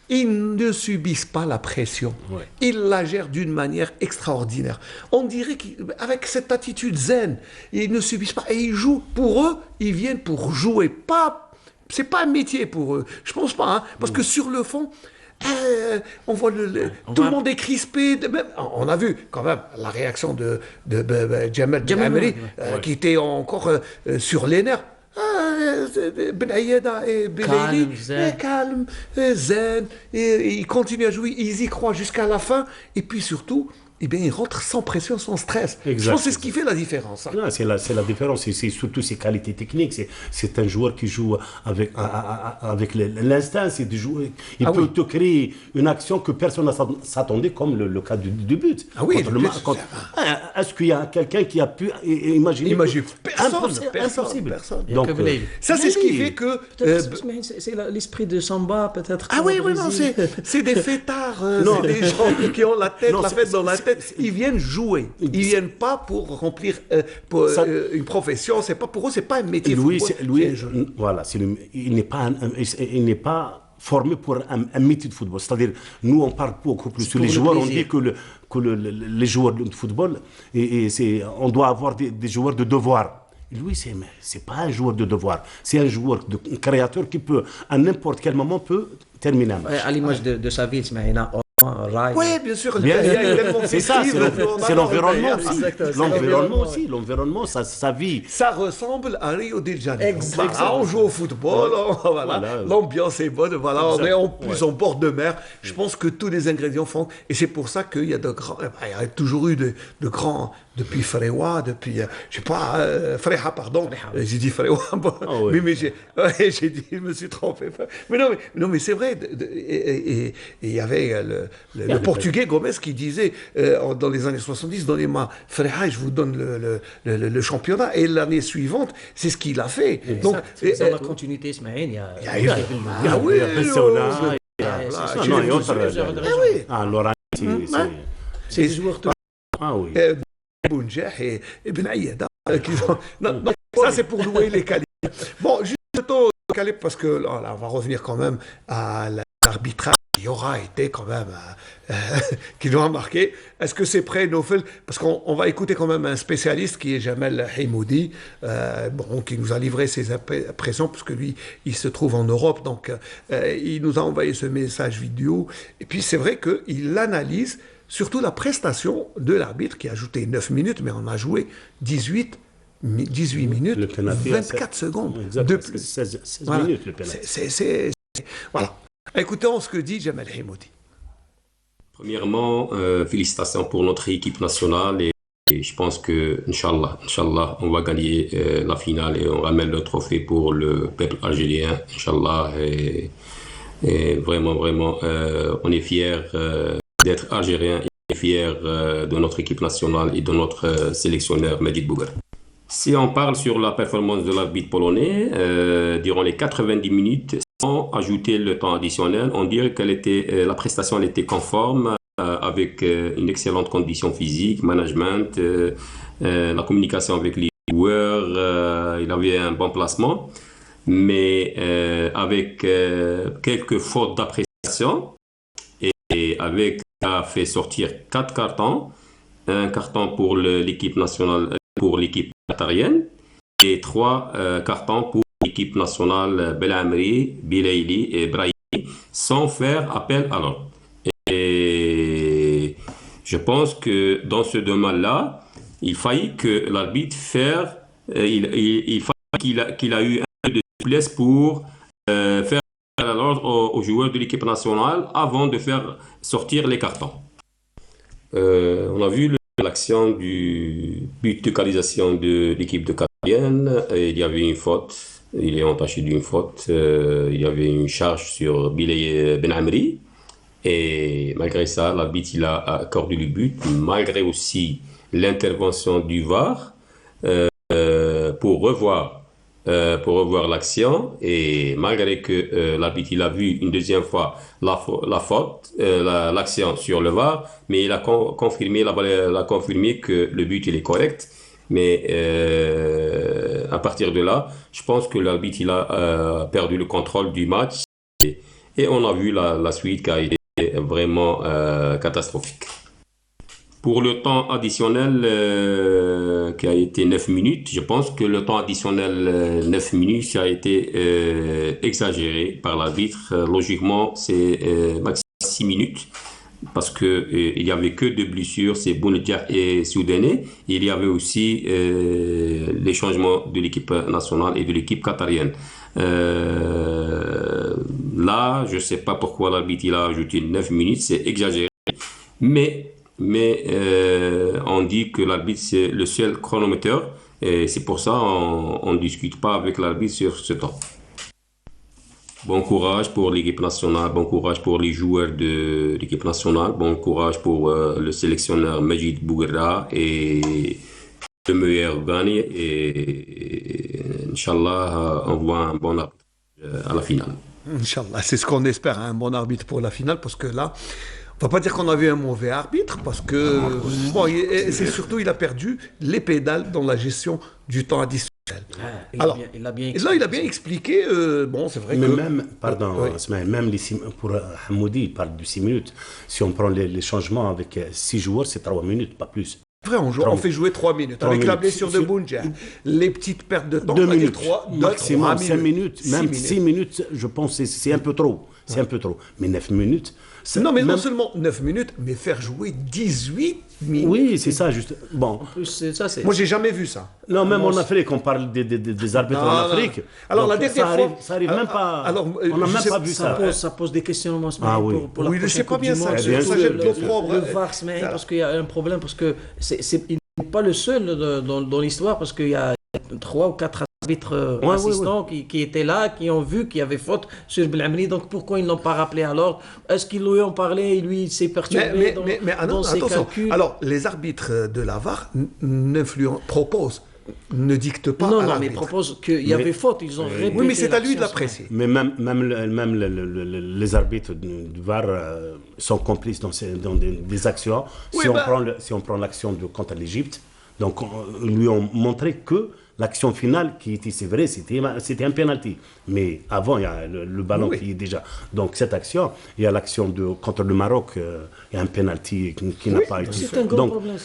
Ils ne subissent pas la pression. Ouais. Ils la gèrent d'une manière extraordinaire. On dirait qu'avec cette attitude zen, ils ne subissent pas. Et ils jouent. Pour eux, ils viennent pour jouer. C'est pas un métier pour eux. Je pense pas. Parce que sur le fond, on voit tout le monde est crispé. On a vu quand même la réaction de Jamal Amri, qui était encore sur les nerfs. Ben Ayeda et Blayley, calme, zen, et ils continuent à jouer, ils y croient jusqu'à la fin, et puis surtout, ils rentrent sans pression, sans stress. Exactement. Je pense que c'est ce qui fait la différence. Non, c'est la différence, c'est surtout ses qualités techniques. C'est un joueur qui joue avec l'instinct, c'est de jouer. Il peut te créer une action que personne ne s'attendait, comme le cas du but. Ah oui, est-ce qu'il y a quelqu'un qui a pu imaginer Personne. Donc, ça, c'est ce qui fait que... c'est l'esprit de Samba, peut-être. Ah oui, non, c'est des fêtards, c'est des gens qui ont la tête dans la tête. Ils viennent jouer. Ils viennent pas pour remplir une profession. C'est pas pour eux, c'est pas un métier. Il n'est pas formé pour un métier de football. C'est-à-dire, nous, on parle beaucoup plus sur les joueurs. On dit que les joueurs de football, on doit avoir des joueurs de devoir. Lui, c'est pas un joueur de devoir. C'est un joueur créateur qui peut, à n'importe quel moment, peut terminer un match. À l'image de sa vie, Ismaïla. Oui, bien sûr. C'est ça, c'est l'environnement aussi. L'environnement aussi, l'environnement, sa vie. Ça ressemble à Rio de Janeiro. On joue au football, l'ambiance est bonne, on est en plus en bord de mer. Je pense que tous les ingrédients font, et c'est pour ça qu'il y a il y a toujours eu de grands, depuis Frewa, depuis, je sais pas, Freha, pardon, j'ai dit Frewa, mais j'ai dit, je me suis trompé. Mais non, mais c'est vrai, et il y avait le Portugais Gomes qui disait dans les années 70, donnez-moi Freha, je vous donne le championnat, et l'année suivante, c'est ce qu'il a fait. Exact. Donc, c'est dans la continuité, Ismaël, il y a c'est des joueurs Bounjah et Ben Ayeda. Ça, c'est pour louer les qualités. Bon, juste Caleb, parce que là, on va revenir quand même à l'arbitrage qui aura été quand même, qui nous a marqué. Est-ce que c'est prêt, Nofel? Parce qu'on va écouter quand même un spécialiste qui est Jamel Himoudi, bon, qui nous a livré ses impressions, parce que lui, il se trouve en Europe, donc il nous a envoyé ce message vidéo. Et puis c'est vrai qu'il analyse surtout la prestation de l'arbitre qui a ajouté 9 minutes, mais on a joué 18 minutes, 24 secondes. Exactement, 16 voilà. minutes le pénalty. Voilà. Écoutons ce que dit Jamel Himoudi. Premièrement, félicitations pour notre équipe nationale et je pense que, Inch'Allah, on va gagner la finale et on ramène le trophée pour le peuple algérien, Inch'Allah. Et vraiment, on est fiers d'être algérien et fiers de notre équipe nationale et de notre sélectionneur Majid Bouguer. Si on parle sur la performance de l'arbitre polonais, durant les 90 minutes, sans ajouter le temps additionnel, on dirait que la prestation elle était conforme avec une excellente condition physique, management, la communication avec les joueurs, il avait un bon placement, mais avec quelques fautes d'appréciation et avec a fait sortir 4 cartons, un carton pour l'équipe nationale, pour l'équipe qatarienne et 3 cartons pour l'équipe nationale Belamri, Bilaili et Brahimi sans faire appel à l'ordre. Et je pense que dans ce domaine-là, il fallait que l'arbitre il fallait qu'il a eu un peu de souplesse pour faire appel à l'ordre aux joueurs de l'équipe nationale avant de faire sortir les cartons. On a vu l'action du but d'égalisation de l'équipe de Qatarienne. Il y avait une faute, il est entaché d'une faute. Il y avait une charge sur Bilay Ben Amri. Et malgré ça, l'arbitre il a accordé le but, malgré aussi l'intervention du VAR pour revoir l'action. Et malgré que l'arbitre il a vu une deuxième fois l'action sur le VAR, mais il a confirmé que le but il est correct. Mais à partir de là, je pense que l'arbitre il a perdu le contrôle du match et on a vu la suite qui a été vraiment catastrophique. Pour le temps additionnel qui a été 9 minutes, je pense que le temps additionnel 9 minutes a été exagéré par l'arbitre. Logiquement, c'est maximum 6 minutes parce qu'il n'y avait que 2 blessures, c'est Bounedjah et Soudanais. Il y avait aussi les changements de l'équipe nationale et de l'équipe qatarienne. Là, je ne sais pas pourquoi l'arbitre il a ajouté 9 minutes, c'est exagéré. Mais on dit que l'arbitre c'est le seul chronométreur et c'est pour ça on ne discute pas avec l'arbitre sur ce temps. Bon courage pour l'équipe nationale, bon courage pour les joueurs de l'équipe nationale, bon courage pour le sélectionneur Majid Bouguera et le meilleur gagne et Inch'Allah on voit un bon arbitre à la finale. Inch'Allah, c'est ce qu'on espère, un bon arbitre pour la finale, parce que là, on va pas dire qu'on a vu un mauvais arbitre, parce que bon, c'est surtout il a perdu les pédales dans la gestion du temps additionnel. Alors, il a bien expliqué. Bon, c'est vrai mais que même, pardon, Ismaël, même pour Hamoudi, il parle de 6 minutes. Si on prend les changements avec 6 joueurs, c'est 3 minutes, pas plus. Vrai, on fait jouer 3 minutes. Avec la blessure de Bounedjah, les petites pertes de temps, 2 minutes, 3, maximum 5 minutes, même 6 minutes, je pense que c'est un peu trop. C'est un peu trop. Mais 9 minutes... Non, mais non seulement 9 minutes, mais faire jouer 18 minutes. Oui, c'est ça, juste. Bon. En plus, ça, c'est... Moi, j'ai jamais vu ça. Non, même en Afrique, on parle des arbitres en Afrique. Alors, la dernière fois... Ça arrive même pas... Alors, on n'a même pas vu ça. Ça pose des questionnements pour la prochaine Coupe du Monde. Le VAR, parce qu'il y a un problème, parce que il n'est pas le seul dans l'histoire, parce qu'il y a 3 ou 4 arbitres assistants qui étaient là, qui ont vu qu'il y avait faute sur Belamri. Donc pourquoi ils n'ont pas rappelé alors? Est-ce qu'ils lui ont parlé et lui il s'est perturbé dans ses calculs? Alors les arbitres de la VAR proposent, ne dictent pas. Non, mais proposent qu'il y avait faute. Ils ont répété. Oui, mais c'est à lui de l'apprécier. Mais même les arbitres du VAR sont complices dans des actions. Si on prend l'action contre l'Égypte, Donc, lui ont montré que l'action finale, qui était, c'est vrai, c'était un penalty. Mais avant, il y a le ballon qui est déjà. Donc, cette action, il y a l'action contre le Maroc, il y a un penalty qui n'a pas été. C'est un grand problème.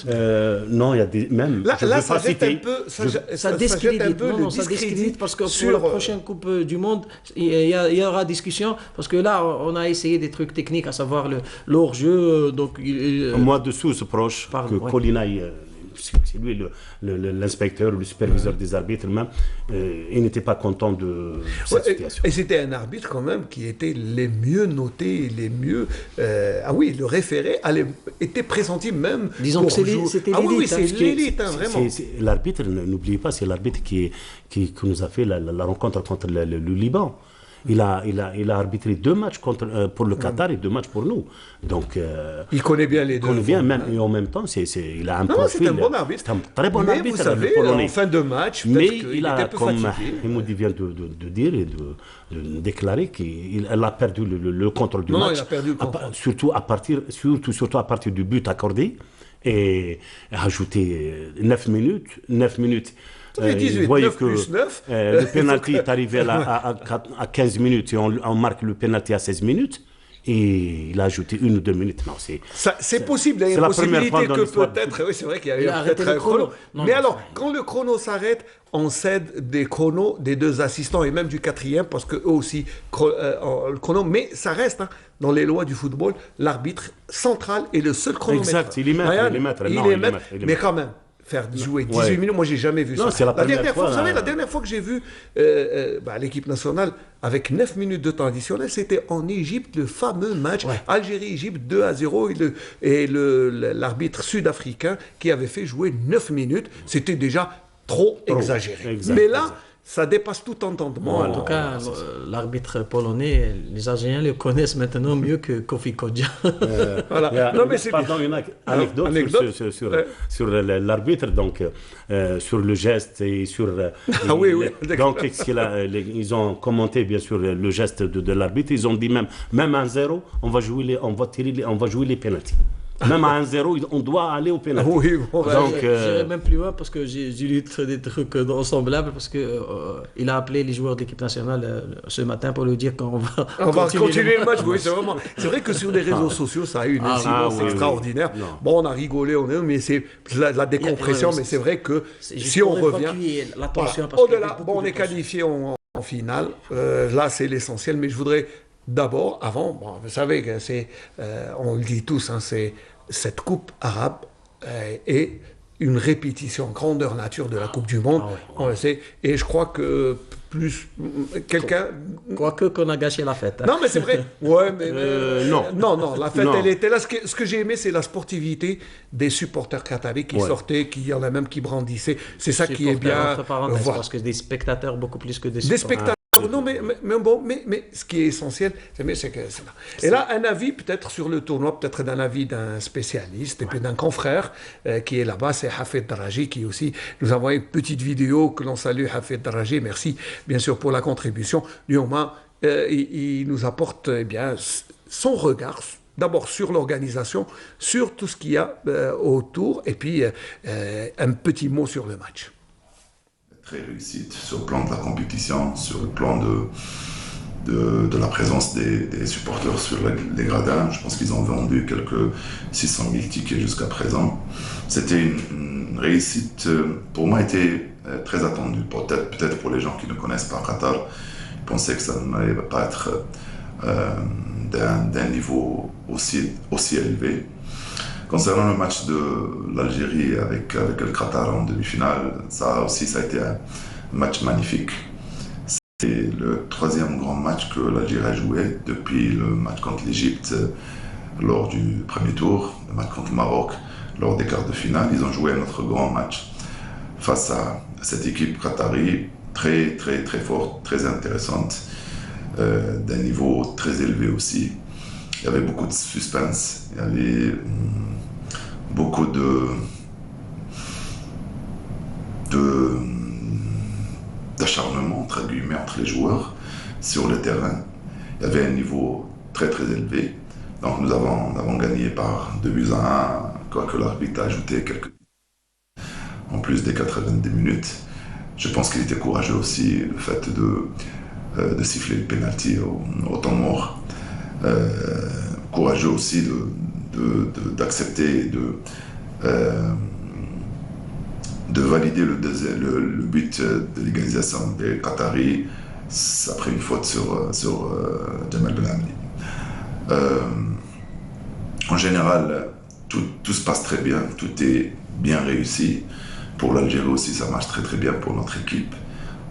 Non, il y a même. Là, ça jette un peu. Ça discrédite. Non, ça discrédite parce que pour la prochaine Coupe du Monde, il y aura discussion. Parce que là, on a essayé des trucs techniques, à savoir le hors-jeu. Moi, dessous, ce proche, que Colina. C'est lui l'inspecteur, le superviseur des arbitres même, il n'était pas content de cette situation. Et c'était un arbitre quand même qui était les mieux notés, les mieux... le référé était pressenti même... Disons que c'était l'élite. Ah oui, c'est l'élite, vraiment. L'arbitre, n'oubliez pas, c'est l'arbitre qui nous a fait la rencontre contre le Liban. Il a arbitré 2 matchs pour le Qatar et 2 matchs pour nous. Donc, il connaît bien les deux. Il connaît bien, et en même temps, il a un profil. C'est un bon arbitre. C'est un très bon arbitre. Vous savez, en fin de match, peut-être qu'il était un peu fatigué. Himoudi vient de dire et de déclarer qu'il a perdu le contrôle du match. Il a perdu le contrôle. Surtout à partir du but accordé et ajouter 9 minutes. 9 minutes. Vous voyez que le penalty est arrivé à 15 minutes et on marque le penalty à 16 minutes. Et il a ajouté 1 ou 2 minutes. Non, c'est possible. Il y a une possibilité que peut-être. Oui, c'est vrai qu'il y a peut-être un chrono. Mais alors, quand le chrono s'arrête, on cède des chronos des 2 assistants et même du 4e parce qu'eux aussi le chrono. Mais ça reste dans les lois du football. L'arbitre central est le seul chronomètre. Exact, il est maître. Mais quand même. Faire jouer 18 minutes, moi j'ai jamais vu ça. C'est la dernière fois. Vous savez, la dernière fois que j'ai vu l'équipe nationale avec 9 minutes de temps additionnel, c'était en Égypte, le fameux match Algérie-Égypte 2-0 et l'arbitre sud-africain qui avait fait jouer 9 minutes. C'était déjà trop exagéré. Mais là, ça dépasse tout entendement. En tout cas, l'arbitre polonais, les Algériens le connaissent maintenant mieux que Kofi Kodja. Voilà. Non, mais c'est une anecdote sur l'arbitre, donc sur le geste et sur. Donc, ils ont commenté bien sûr le geste de l'arbitre. Ils ont dit même à 0, on va jouer les pénaltys. Même à 1-0, on doit aller au pénalty. Donc, j'irai même plus loin parce que j'ai lu des trucs semblables parce qu'il a appelé les joueurs de l'équipe nationale ce matin pour lui dire qu'on va continuer le match. Oui, c'est vrai que sur les réseaux sociaux, ça a eu une incidence extraordinaire. Bon, on a rigolé, mais c'est la décompression, mais c'est vrai que si on revient... Au-delà, on est qualifié en finale. Là, c'est l'essentiel, mais je voudrais... D'abord, avant, vous savez que on le dit tous, cette Coupe arabe est une répétition grandeur nature de la Coupe du Monde. On le sait. Et je crois que quelqu'un... Quoique qu'on a gâché la fête. Non, mais c'est vrai. Ouais, mais non, la fête, elle était là. Ce que j'ai aimé, c'est la sportivité des supporters qataris qui sortaient, il y en a même qui brandissaient. C'est ça qui est bien. Parce que des spectateurs beaucoup plus que des spectateurs. Non, mais ce qui est essentiel, c'est que c'est là. Et là, un avis peut-être sur le tournoi, peut-être d'un avis d'un spécialiste et puis d'un confrère qui est là-bas, c'est Hafid Daraji qui aussi nous a envoyé une petite vidéo que l'on salue. Hafid Daraji, merci bien sûr pour la contribution. Lui au moins, il nous apporte son regard. D'abord sur l'organisation, sur tout ce qu'il y a autour, et puis un petit mot sur le match. Très réussite sur le plan de la compétition, sur le plan de la présence des supporters sur les gradins. Je pense qu'ils ont vendu quelques 600 000 tickets jusqu'à présent. C'était une réussite, pour moi, était très attendue. Peut-être pour les gens qui ne connaissent pas Qatar, ils pensaient que ça n'allait pas être d'un niveau aussi élevé. Concernant le match de l'Algérie avec le Qatar en demi-finale, ça a été un match magnifique. C'est le 3e grand match que l'Algérie a joué depuis le match contre l'Égypte lors du premier tour, le match contre le Maroc lors des quarts de finale. Ils ont joué notre grand match face à cette équipe qatari très très très forte, très intéressante, d'un niveau très élevé aussi. Il y avait beaucoup de suspense, il y avait beaucoup d'acharnement entre guillemets entre les joueurs sur le terrain. Il y avait un niveau très très élevé. Donc nous avons gagné par 2-1, quoique l'arbitre a ajouté quelques. en plus des 90 minutes. Je pense qu'il était courageux aussi, le fait de siffler le penalty au temps mort. Courageux aussi d'accepter de valider le but de l'égalisation des Qataris après une faute sur Jamal Benamni. En général, tout se passe très bien, tout est bien réussi. Pour l'Algérie aussi, ça marche très très bien pour notre équipe.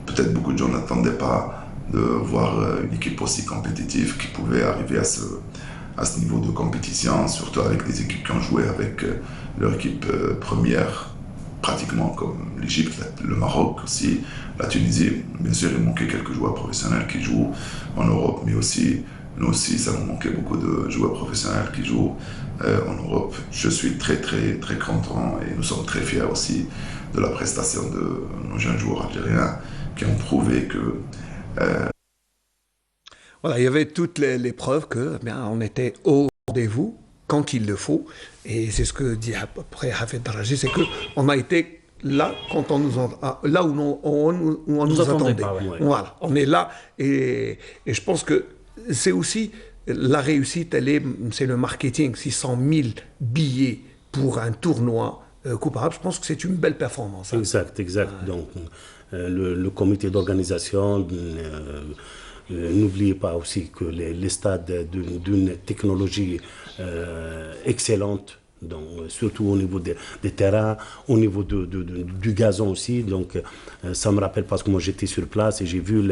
Peut-être beaucoup de gens n'attendaient pas de voir une équipe aussi compétitive qui pouvait arriver à ce niveau de compétition, surtout avec des équipes qui ont joué avec leur équipe première, pratiquement comme l'Égypte, le Maroc aussi, la Tunisie. Bien sûr, il manquait quelques joueurs professionnels qui jouent en Europe, mais aussi, nous aussi, ça nous manquait beaucoup de joueurs professionnels qui jouent en Europe. Je suis très très très content et nous sommes très fiers aussi de la prestation de nos jeunes joueurs algériens qui ont prouvé que voilà, il y avait toutes les preuves que on était au rendez-vous quand il le faut. Et c'est ce que dit après Hafez Daraji, c'est qu'on a été là quand on là où on nous attendait. Pas, ouais. Voilà, on est là. Et je pense que c'est aussi la réussite, c'est le marketing. 600 000 billets pour un tournoi Coupe arabe, je pense que c'est une belle performance. Hein. Exact. Donc, le comité d'organisation, n'oubliez pas aussi que les stades d'une technologie excellente, donc, surtout au niveau des terrains, au niveau du gazon aussi. Donc, ça me rappelle parce que moi j'étais sur place et j'ai vu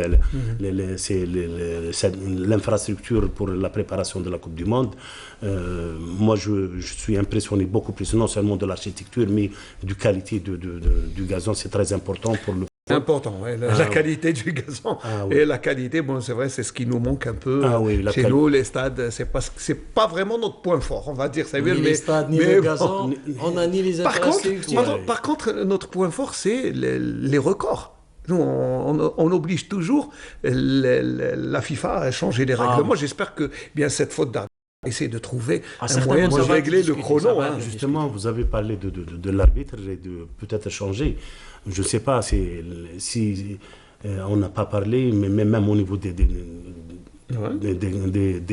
l'infrastructure pour la préparation de la Coupe du Monde. Moi, je suis impressionné beaucoup plus, non seulement de l'architecture, mais du qualité du gazon. C'est très important pour le. C'est important, ouais, la qualité du gazon. Et la qualité, bon, c'est vrai, c'est ce qui nous manque un peu. Chez nous, les stades, c'est pas vraiment notre point fort, on va dire. Ni les stades, ni le gazon, on a ni les infrastructures. Par contre, notre point fort, c'est les records. Nous, on oblige toujours la FIFA à changer les règlements. J'espère que cette faute d'arbitre essayer de trouver un moyen de régler le chrono. Justement, vous avez parlé de l'arbitre et de peut-être changer. Je ne sais pas si on n'a pas parlé, mais même au niveau des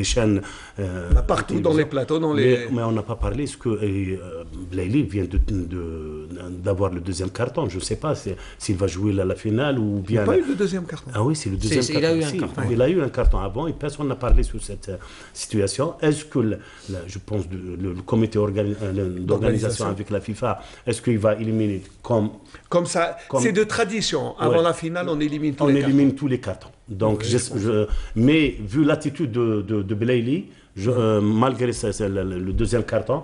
chaînes. Partout dans les plateaux, mais on n'a pas parlé. Est-ce que Blaili vient d'avoir le deuxième carton? Je ne sais pas s'il va jouer la finale ou bien. Il n'a pas eu le deuxième carton. Ah oui, c'est le deuxième carton. Il a eu un carton. Il a eu un carton avant et personne n'a parlé sur cette situation. Est-ce que, je pense, le comité d'organisation avec la FIFA, est-ce qu'il va éliminer comme ça? C'est de tradition. Avant la finale, on élimine tous les cartons. On élimine tous les cartons. Donc, mais vu l'attitude de Blaili, malgré le deuxième carton,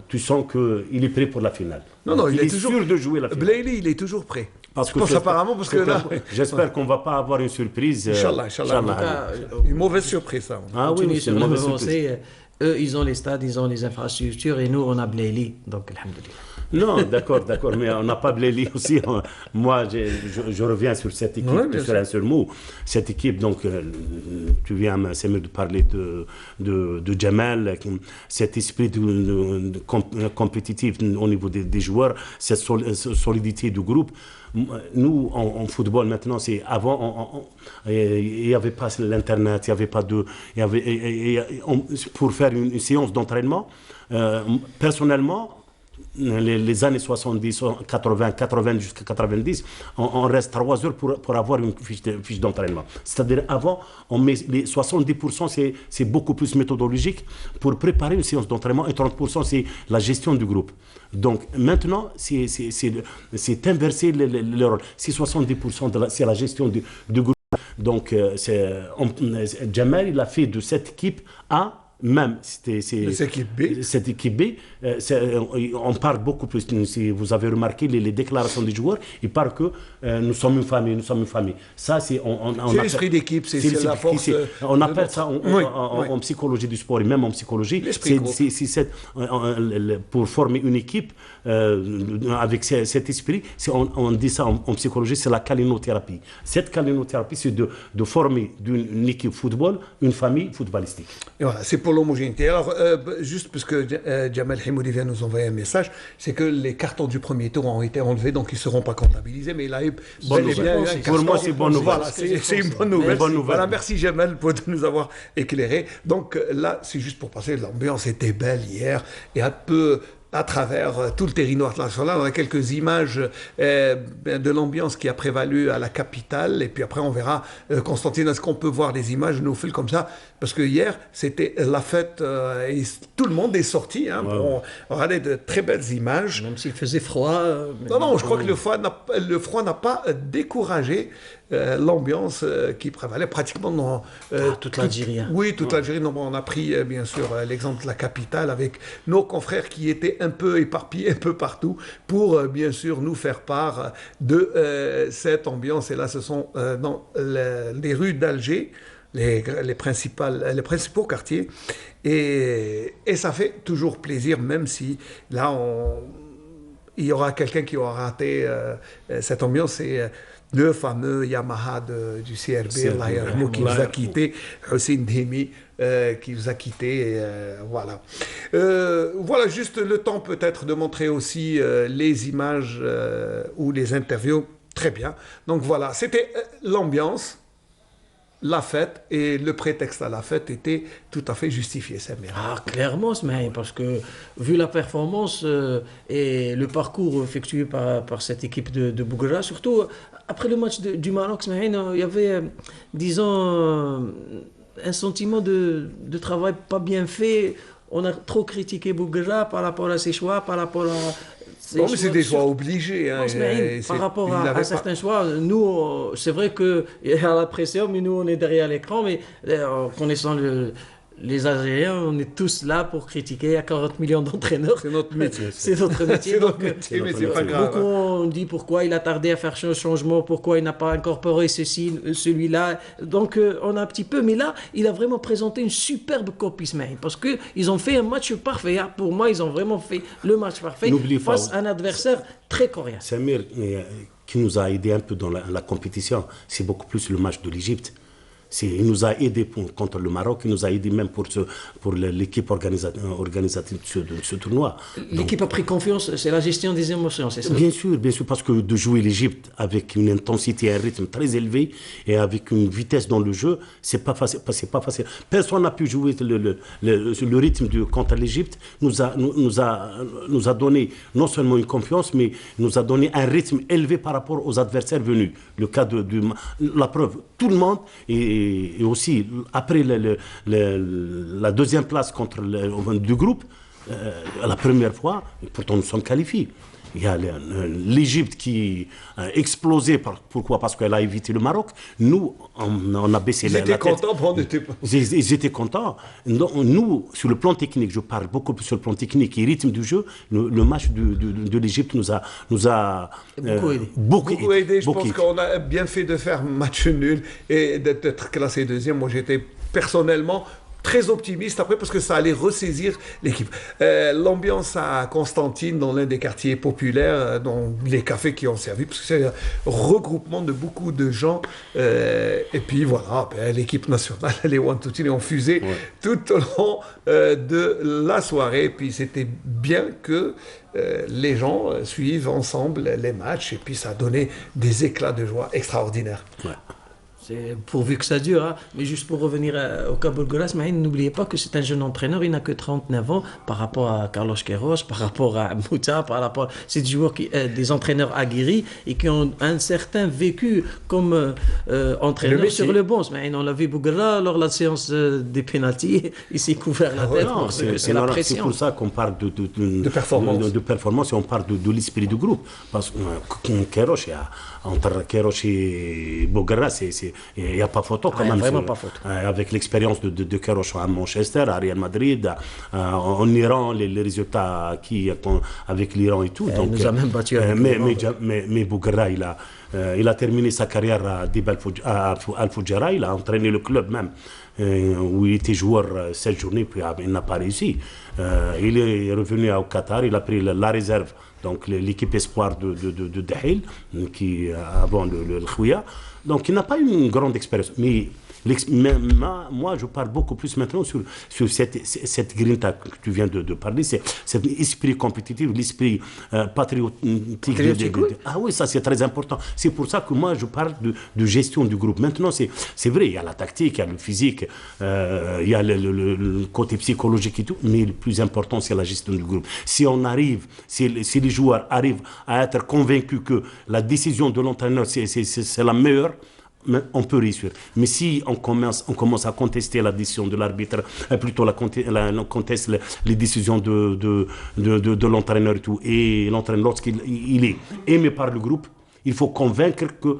tu sens qu'il est prêt pour la finale. Non, il est toujours sûr de jouer la finale. Blaili, il est toujours prêt. Apparemment, parce que là... J'espère qu'on ne va pas avoir une surprise. Inch'Allah. Une mauvaise surprise, ça. Ah oui, c'est une mauvaise surprise. Eux, ils ont les stades, ils ont les infrastructures, et nous, on a Blaili. Donc, alhamdoulilah. Non, d'accord, mais on n'a pas Blaili aussi. Moi, je reviens sur cette équipe, sur un seul mot. Cette équipe, donc, tu viens, Samir, de parler de Jamal, cet esprit compétitif au niveau des joueurs, cette solidité du groupe. Nous, en football, maintenant, c'est avant, il n'y avait pas l'internet, il n'y avait pas pour faire une séance d'entraînement, personnellement, les années 70, 80 jusqu'à 90, on reste 3 heures pour avoir une fiche d'entraînement. C'est-à-dire, avant, on met les 70%, c'est beaucoup plus méthodologique pour préparer une séance d'entraînement et 30%, c'est la gestion du groupe. Donc, maintenant, c'est inversé le rôle. C'est 70%, c'est la gestion du groupe. Donc, Jamal, il a fait de cette équipe même cette équipe B, on parle beaucoup plus. Si vous avez remarqué les déclarations des joueurs, ils parlent que nous sommes une famille. Ça, c'est l'esprit d'équipe, c'est la force. On appelle ça en psychologie du sport et même en psychologie. Pour former une équipe avec cet esprit, on dit ça en psychologie, c'est la calinothérapie. Cette calinothérapie, c'est de former d'une équipe football une famille footballistique. Et voilà, c'est pour pour l'homogénéité. Alors, juste parce que Jamal Himoudi vient nous envoyer un message, c'est que les cartons du premier tour ont été enlevés, donc ils ne seront pas comptabilisés, mais il a eu bel et bien un pour moi, c'est bonne nouvelle. Voilà, c'est une bonne nouvelle. Voilà, merci Jamal pour nous avoir éclairé. Donc là, c'est juste pour passer, l'ambiance était belle hier, et un peu à travers tout le territoire national. On a quelques images de l'ambiance qui a prévalu à la capitale. Et puis après, on verra, Constantine, est-ce qu'on peut voir des images nous fil comme ça? Parce que hier, c'était la fête et tout le monde est sorti pour regarder de très belles images. Même s'il faisait froid. Non, je crois que le froid n'a pas découragé l'ambiance qui prévalait pratiquement dans toute l'Algérie. Oui, toute l'Algérie. On a pris bien sûr l'exemple de la capitale avec nos confrères qui étaient un peu éparpillés un peu partout pour bien sûr nous faire part de cette ambiance. Et là, ce sont dans les rues d'Alger, les principaux quartiers. Et ça fait toujours plaisir, même si là, il y aura quelqu'un qui aura raté cette ambiance. C'est le fameux Yamaha du CRB, qui vous a quitté, Hussein Dhimi, qui vous a quitté, voilà. Voilà, juste le temps peut-être de montrer aussi les images ou les interviews. Très bien. Donc voilà, c'était l'ambiance, la fête, et le prétexte à la fête était tout à fait justifié, Samir. Clairement, parce que vu la performance et le parcours effectué par cette équipe de Bouguera, surtout après le match du Maroc, il y avait, disons, un sentiment de travail pas bien fait. On a trop critiqué Bouguera par rapport à ses choix, par rapport à... Non, mais c'est des choix obligés. Par rapport à certains choix, nous, c'est vrai qu'il y a la pression, mais nous, on est derrière l'écran. Mais connaissant les Algériens, on est tous là pour critiquer. Il y a 40 millions d'entraîneurs. C'est notre métier. C'est notre métier. C'est notre métier, mais c'est pas grave. Beaucoup ont dit pourquoi il a tardé à faire ce changement, pourquoi il n'a pas incorporé celui-là. Donc, on a un petit peu. Mais là, il a vraiment présenté une superbe copie, Ismaël, parce qu'ils ont fait un match parfait. Pour moi, ils ont vraiment fait le match parfait face à un adversaire très coriace. Samir, qui nous a aidé un peu dans la compétition, c'est beaucoup plus le match de l'Égypte. Il nous a aidé contre le Maroc, il nous a aidé même pour l'équipe organisatrice de ce tournoi. L'équipe a pris confiance, c'est la gestion des émotions, c'est ça? Bien sûr, parce que de jouer l'Égypte avec une intensité et un rythme très élevé et avec une vitesse dans le jeu, c'est pas facile. Personne n'a pu jouer le rythme contre l'Égypte. Nous a donné non seulement une confiance, mais nous a donné un rythme élevé par rapport aux adversaires venus. Le cas la preuve, tout le monde et aussi après la deuxième place contre du groupe, la première fois, pourtant nous sommes qualifiés. Il y a l'Égypte qui a explosé. Pourquoi? Parce qu'elle a évité le Maroc. Nous, on a baissé la tête. Ils étaient contents. Nous, sur le plan technique, je parle beaucoup plus sur le plan technique et rythme du jeu, le match de l'Égypte nous a beaucoup aidé. Je pense qu'on a bien fait de faire match nul et d'être classé deuxième. Moi, j'étais personnellement très optimiste après parce que ça allait ressaisir l'équipe. L'ambiance à Constantine, dans l'un des quartiers populaires, dans les cafés qui ont servi, parce que c'est un regroupement de beaucoup de gens. Et puis voilà, l'équipe nationale, les One-Two-Team ont fusé tout au long de la soirée. Et puis c'était bien que les gens suivent ensemble les matchs. Et puis ça a donné des éclats de joie extraordinaires. Ouais. Pourvu que ça dure, mais juste pour revenir au cas Bouguera, n'oubliez pas que c'est un jeune entraîneur, il n'a que 39 ans par rapport à Carlos Queiroz, par rapport à Mouta, par rapport à ces joueurs des entraîneurs aguerris et qui ont un certain vécu comme entraîneur sur le banc. On l'a vu Bouguera lors de la séance des pénaltys, il s'est couvert la tête parce que c'est la pression. C'est pour ça qu'on parle de performance et on parle de l'esprit du groupe. Parce que Queiroz, entre Queiroz et Bouguera, il n'y a pas photo quand même. Vraiment pas photo. Avec l'expérience de Queiroz à Manchester, à Real Madrid, en Iran, les résultats avec l'Iran et tout. Donc, nous a même battu mais Bouguera, il a terminé sa carrière à Al-Fujara, il a entraîné le club même, où il était joueur 7 journées, puis il n'a pas réussi. Il est revenu au Qatar, il a pris la réserve, donc l'équipe espoir de Dahil, avant le Khouya. Donc il n'a pas eu une grande expérience, mais Moi, je parle beaucoup plus maintenant sur cette grinta que tu viens de parler, c'est cet esprit compétitif, l'esprit patriotique. Ah oui, ça c'est très important. C'est pour ça que moi je parle de gestion du groupe. Maintenant, c'est vrai, il y a la tactique, il y a le physique, il y a le côté psychologique et tout, mais le plus important c'est la gestion du groupe. Si les joueurs arrivent à être convaincus que la décision de l'entraîneur c'est la meilleure, on peut réussir. Mais si on commence à contester la décision de l'arbitre, plutôt on conteste les décisions de l'entraîneur et tout, et l'entraîneur, lorsqu'il est aimé par le groupe, il faut convaincre que...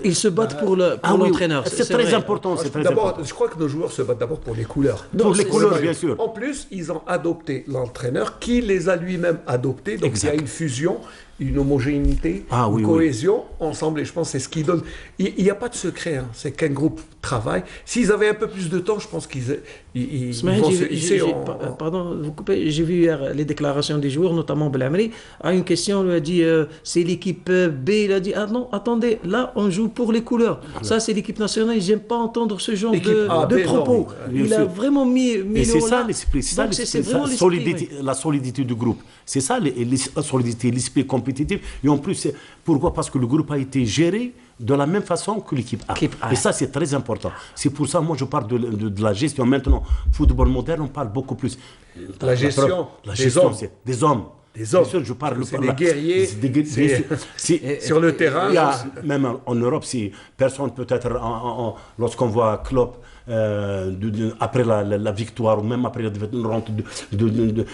ils se battent pour l'entraîneur. Oui, c'est très important. Je crois que nos joueurs se battent d'abord pour les couleurs. Pour les couleurs, bien sûr. En plus, ils ont adopté l'entraîneur qui les a lui-même adoptés. Donc il y a une fusion, une homogénéité, une cohésion ensemble. Et je pense que c'est ce qui donne... Il n'y a pas de secret. Hein. C'est qu'un groupe travaille. S'ils avaient un peu plus de temps, je pense qu'ils vont se hisser Pardon, vous coupez. J'ai vu hier les déclarations des joueurs, notamment Belhamri. À une question, on lui a dit c'est l'équipe B. Il a dit ah non, attendez, là on joue pour les couleurs. Ça c'est l'équipe nationale. J'aime pas entendre ce genre de propos. Il a vraiment mis c'est ça l'esprit. La solidité du groupe. C'est ça la solidité, l'esprit compétitif. Et en plus, pourquoi? Parce que le groupe a été géré de la même façon que l'équipe A. Et ça, c'est très important. C'est pour ça, moi, je parle de la gestion. Maintenant, football moderne, on parle beaucoup plus. La gestion c'est des hommes. Des hommes. Je parle c'est des guerriers. Sur le terrain. Même en Europe, si personne peut-être, lorsqu'on voit Klopp, après la victoire ou même après la rentre de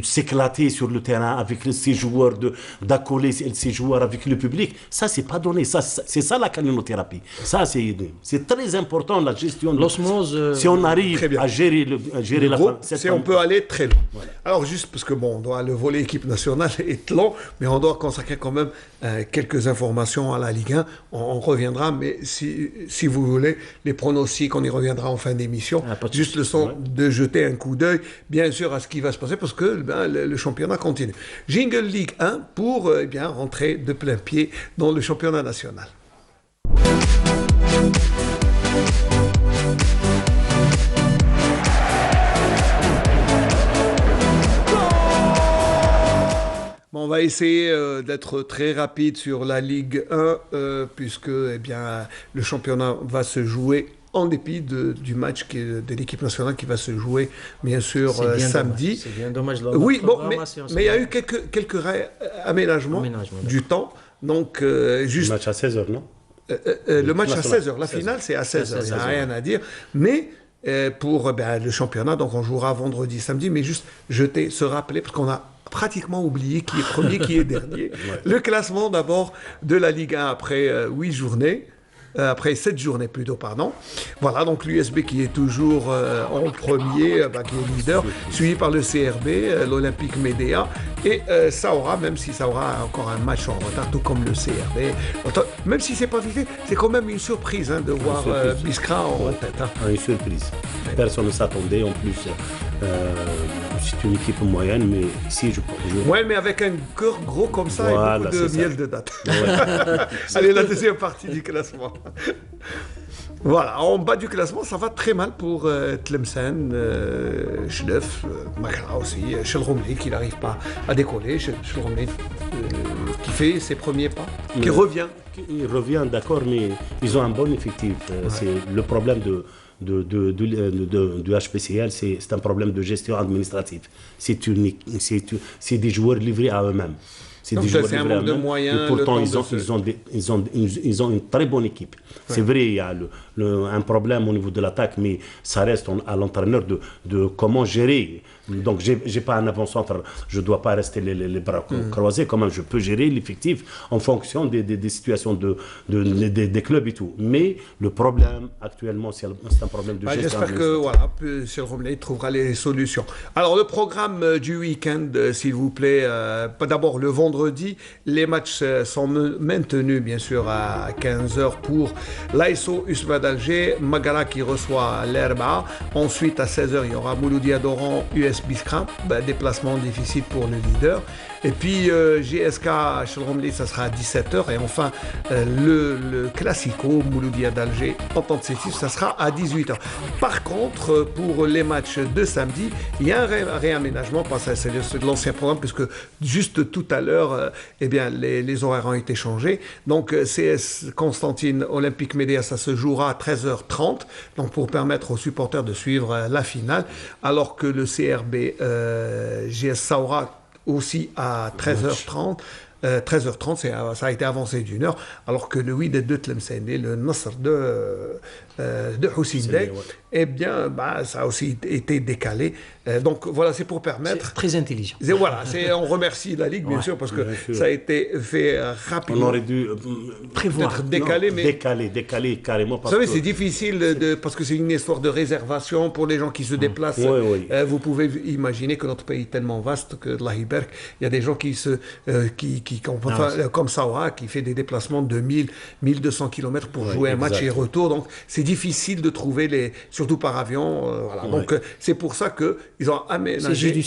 s'éclater sur le terrain avec ses joueurs, d'accoler ses joueurs avec le public, ça c'est pas donné. C'est ça la caninothérapie. Ça c'est très important, la gestion de l'osmose. Si on arrive à gérer la groupe, on peut aller très loin. Voilà. Alors juste parce que on doit le volet équipe nationale est long, mais on doit consacrer quand même quelques informations à la Ligue 1. On reviendra, mais si vous voulez, les pronostics, on y reviendra en fin d'émission. Juste le temps de jeter un coup d'œil, bien sûr, à ce qui va se passer, parce que le championnat continue. Jingle Ligue 1 pour rentrer de plein pied dans le championnat national. On va essayer d'être très rapide sur la Ligue 1, puisque le championnat va se jouer en dépit du match de l'équipe nationale qui va se jouer, bien sûr, samedi. C'est bien dommage. Oui, mais il y a eu quelques aménagements du temps. Donc, juste... Le match à 16h, non? Le match à 16h. La finale, c'est à 16h. Il n'y a rien à dire. Mais... pour le championnat, donc on jouera vendredi, samedi, mais juste se rappeler, parce qu'on a pratiquement oublié qui est premier, qui est dernier. Le classement d'abord de la Ligue 1 après 8 journées. Après 7 journées plutôt, pardon. Voilà, donc l'USB qui est toujours en premier, qui est leader, suivi par le CRB, l'Olympique Médéa et Saoura, même si Saoura a encore un match en retard, tout comme le CRB. Même si c'est pas fixé, c'est quand même une surprise de voir Biskra en tête. Une surprise. Personne ne s'attendait en plus. C'est une équipe moyenne, mais si je... Ouais, mais avec un cœur gros comme ça et beaucoup de miel de date. Allez, la deuxième partie du classement. Voilà, en bas du classement, ça va très mal pour Tlemcen, Chnef, Magara aussi, Chelromley qui n'arrive pas à décoller, Chelromley qui fait ses premiers pas, qui revient. Il revient, d'accord, mais ils ont un bon effectif. C'est le problème du HPCL, c'est un problème de gestion administrative. C'est des joueurs livrés à eux-mêmes. Donc c'est un manque de moyens. Et pourtant, ils ont une très bonne équipe. Ouais. C'est vrai, il y a un problème au niveau de l'attaque, mais ça reste à l'entraîneur de comment gérer. Donc, j'ai pas un avant-centre, je ne dois pas rester les bras croisés. Comment je peux gérer l'effectif en fonction des situations des clubs et tout. Mais le problème actuellement, c'est un problème de gestion. J'espère que M. Romley trouvera les solutions. Alors, le programme du week-end, s'il vous plaît. D'abord, le vendredi, les matchs sont maintenus, bien sûr, à 15h pour l'ASO USMA d'Alger, Magara qui reçoit l'Herba. Ensuite, à 16h, il y aura Mouloudia Doran, US Biskra, déplacement difficile pour le leader. Et puis GSK Chelromli, ça sera à 17h. Et enfin, le Classico Mouloudia d'Alger en temps de sétif, ça sera à 18h. Par contre, pour les matchs de samedi, il y a un réaménagement, c'est de l'ancien programme, puisque juste tout à l'heure, eh bien, les horaires ont été changés. Donc, CS Constantine Olympique Médéa, ça se jouera à 13h30, donc pour permettre aux supporters de suivre la finale, alors que le CRB GS Saoura aussi à 13h30. 13h30, ça a été avancé d'une heure, alors que le Wydad de Tlemcen et le Nasr de Houssine, eh bien, ça a aussi été décalé. Donc voilà, c'est pour permettre... C'est très intelligent. Voilà, on remercie la Ligue, bien sûr, parce que ça a été fait rapidement. On aurait dû prévoir, décaler, mais... Décaler carrément. Vous savez, c'est difficile, parce que c'est une histoire de réservation pour les gens qui se déplacent. Vous pouvez imaginer que notre pays est tellement vaste que, il y a des gens comme Saoura, qui fait des déplacements de 1200 km pour jouer un match et retour. Donc, c'est difficile de trouver surtout par avion. Voilà. Donc, c'est pour ça qu'ils ont aménagé.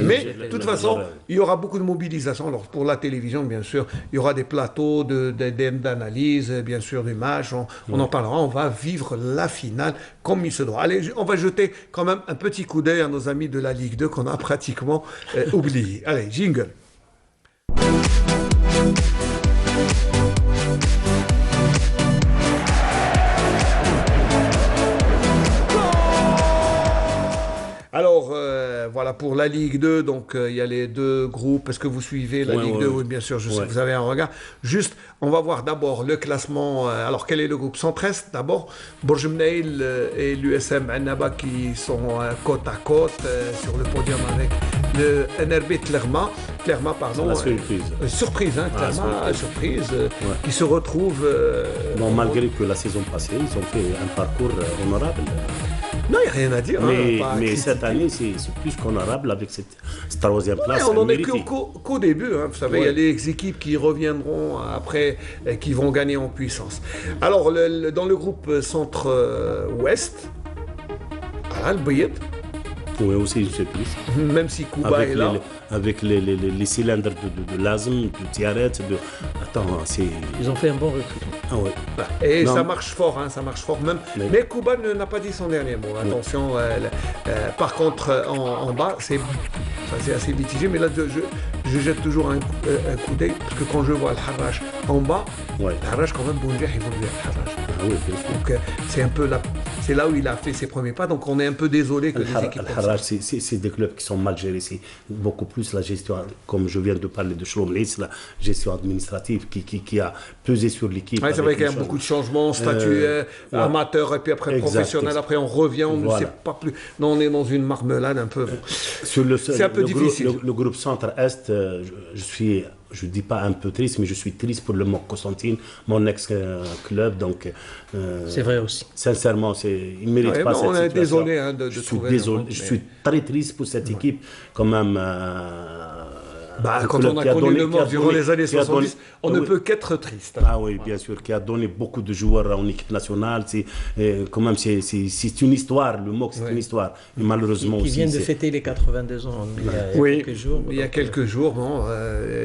Mais, de toute façon, il y aura beaucoup de mobilisation. Alors, pour la télévision, bien sûr, il y aura des plateaux d'analyse, bien sûr, du match. On en parlera. On va vivre la finale comme il se doit. Allez, on va jeter quand même un petit coup d'œil à nos amis de la Ligue 2 qu'on a pratiquement oublié. Allez, jingle. Alors, voilà, pour la Ligue 2, donc il y a les deux groupes. Est-ce que vous suivez la Ligue 2? Oui, bien sûr, je sais que vous avez un regard. Juste, on va voir d'abord le classement. Alors, quel est le groupe? 113 d'abord. Bourg Mnail et l'USM Annaba qui sont côte à côte sur le podium avec le NRB Clermont. Clermont, pardon. Surprise, hein, Clermont, surprise, qui se retrouve... Bon, malgré que la saison passée, ils ont fait un parcours honorable. Non, il n'y a rien à dire. Mais cette année, c'est plus qu'honorable avec cette troisième place. On n'en est qu'au début. Hein. Vous savez, il y a les équipes qui reviendront après, qui vont gagner en puissance. Alors, dans le groupe centre-ouest, le Bayet. Oui, aussi, je sais plus. Même si Kouba est là. Avec les cylindres de Lazm, de Tiaret, Attends, c'est... Ils ont fait un bon recrutement. Ah ouais. Et ça marche fort, hein, ça marche fort même. Mais Kouba n'a pas dit son dernier mot. Attention, par contre, en bas, c'est assez mitigé. Mais là, je jette toujours un coup d'œil, parce que quand je vois le Harrach en bas, le Harrach, quand même, Bounjah, il vaut mieux le Harrach. Ah oui, bien sûr. Donc, c'est un peu c'est là où il a fait ses premiers pas. Donc, on est un peu désolé que les équipes... Le Harrach, c'est des clubs qui sont mal gérés. C'est beaucoup plus la gestion, comme je viens de parler de Chelromli, la gestion administrative qui a pesé sur l'équipe. Oui, c'est vrai qu'il y a beaucoup de changements, statut amateur et puis après professionnel, après on revient, on ne sait pas plus. Non, on est dans une marmelade un peu. C'est un peu difficile. Le groupe Centre-Est, je ne dis pas un peu triste, mais je suis triste pour le MOC Constantine, mon ex-club. Donc, c'est vrai aussi. Sincèrement, il ne mérite pas cette situation. On est désolé de je suis désolé, je suis très triste pour cette équipe, quand même. Quand on a connu le mort durant les années 70, on ne peut qu'être triste. Ah oui, bien sûr, qui a donné beaucoup de joueurs en équipe nationale. Quand même, c'est une histoire, le MOC, c'est une histoire. Et malheureusement qui vient de fêter les 82 ans il y a quelques jours. Il y a quelques jours,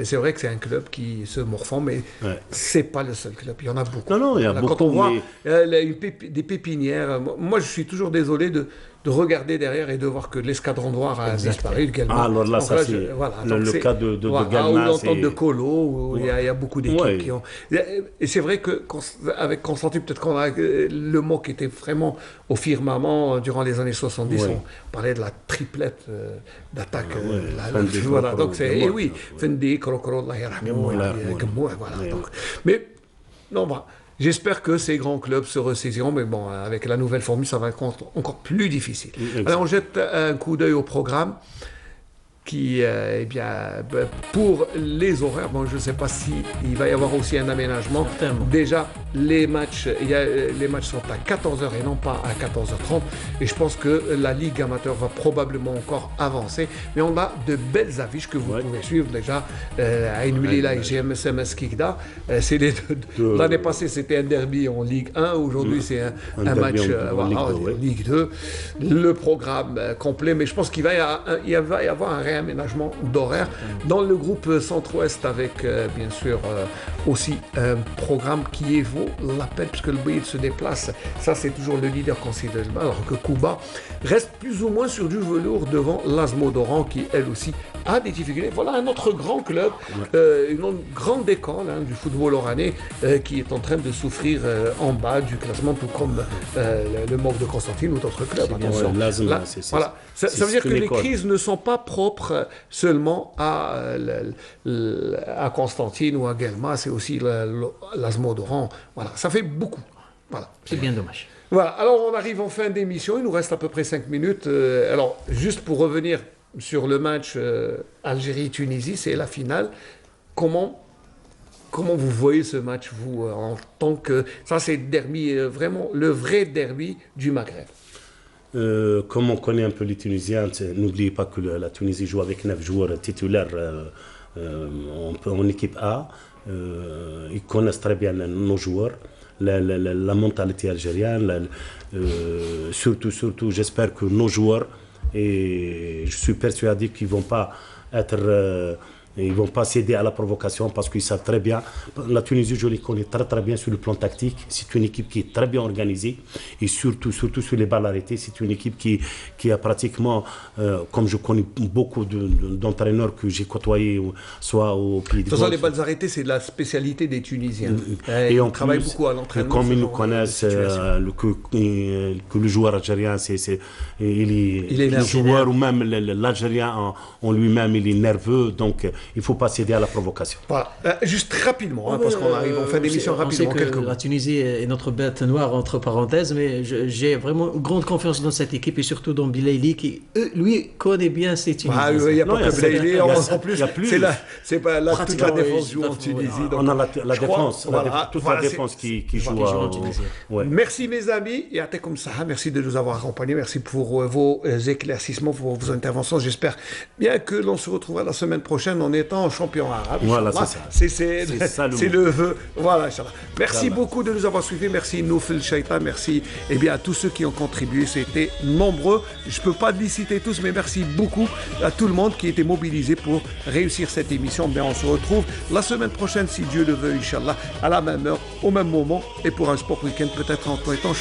c'est vrai que c'est un club qui se morfond, mais c'est pas le seul club, il y en a beaucoup. Non, il y a beaucoup. Quand on voit des pépinières, moi je suis toujours désolé de regarder derrière et de voir que l'escadron noir a disparu également. Ah, alors là, ça c'est le cas de Galma. Ou l'entente de Colo, où il y a beaucoup d'équipes qui ont... Et c'est vrai qu'avec Constantine, peut-être qu'on a le mot qui était vraiment au firmament durant les années 70, on parlait de la triplette d'attaque. Voilà, donc c'est... Et oui, Fendi, Krokoro, Allah yarhamou, voilà. Mais, non, j'espère que ces grands clubs se ressaisiront, mais bon, avec la nouvelle formule, ça va être encore plus difficile. Alors, on jette un coup d'œil au programme qui, pour les horaires, je ne sais pas s'il va y avoir aussi un aménagement. Certainement. Déjà, les matchs sont à 14h et non pas à 14h30. Et je pense que la Ligue amateur va probablement encore avancer. Mais on a de belles affiches que vous pouvez suivre déjà. Ain Wilila et GMSMS Kikda. L'année passée, c'était un derby en Ligue 1. Aujourd'hui, c'est un match en Ligue 2. Le programme complet. Mais je pense qu'il va y avoir un réaménagement d'horaire. Dans le groupe Centre-Ouest, avec bien sûr aussi un programme qui évaut l'appel, puisque le Bouygues se déplace. Ça, c'est toujours le leader considérable, alors que Kouba reste plus ou moins sur du velours devant l'Azmo d'Oran, qui elle aussi a des difficultés. Voilà un autre grand club, une autre grande école du football oranais qui est en train de souffrir en bas du classement, tout comme le MOC de Constantine ou d'autres clubs. Attention. Voilà. Ça veut dire que les crises ne sont pas propres seulement à Constantine ou à Guelma, c'est aussi l'Azmo d'Oran. Voilà, ça fait beaucoup. Voilà. C'est bien dommage. Voilà, alors on arrive en fin d'émission, il nous reste à peu près 5 minutes. Alors, juste pour revenir sur le match Algérie-Tunisie, c'est la finale. Comment vous voyez ce match, vous, en tant que... Ça, c'est le derby, vraiment le vrai derby du Maghreb. Comme on connaît un peu les Tunisiens, n'oubliez pas que la Tunisie joue avec 9 joueurs titulaires en équipe A. Ils connaissent très bien nos joueurs, la mentalité algérienne, surtout j'espère que nos joueurs, et je suis persuadé qu'ils ne vont pas être... ils ne vont pas céder à la provocation parce qu'ils savent très bien. La Tunisie, je les connais très bien sur le plan tactique. C'est une équipe qui est très bien organisée et surtout sur les balles arrêtées. C'est une équipe qui a pratiquement, comme je connais beaucoup d'entraîneurs que j'ai côtoyés, soit au Pays de Galles. Les balles arrêtées, c'est la spécialité des Tunisiens. Et on travaille beaucoup à l'entraînement. Comme ils nous connaissent, que le joueur algérien, il est le joueur ou même l'Algérien en lui-même, il est nerveux. Donc, il ne faut pas céder à la provocation. Voilà. Juste rapidement, parce qu'on arrive en fin d'émission rapidement. On sait que la Tunisie est notre bête noire, entre parenthèses, mais j'ai vraiment une grande confiance dans cette équipe et surtout dans Bilaili qui, lui, connaît bien ces Tunisiens. Il n'y a pas que Bilaili, en plus, c'est pas là, toute la défense joue en Tunisie. On a la défense, toute la défense qui joue en Tunisie. Merci mes amis, et comme ça, merci de nous avoir accompagnés, merci pour vos éclaircissements, pour vos interventions. J'espère bien que l'on se retrouvera la semaine prochaine en étant champion arabe. Voilà, c'est ça. C'est le vœu. Voilà, Inch'Allah. Merci beaucoup de nous avoir suivis. Merci Noufel Chaïta. Merci à tous ceux qui ont contribué. C'était nombreux. Je ne peux pas les citer tous, mais merci beaucoup à tout le monde qui était mobilisé pour réussir cette émission. On se retrouve la semaine prochaine, si Dieu le veut, Inch'Allah, à la même heure, au même moment, et pour un sport week-end peut-être en temps.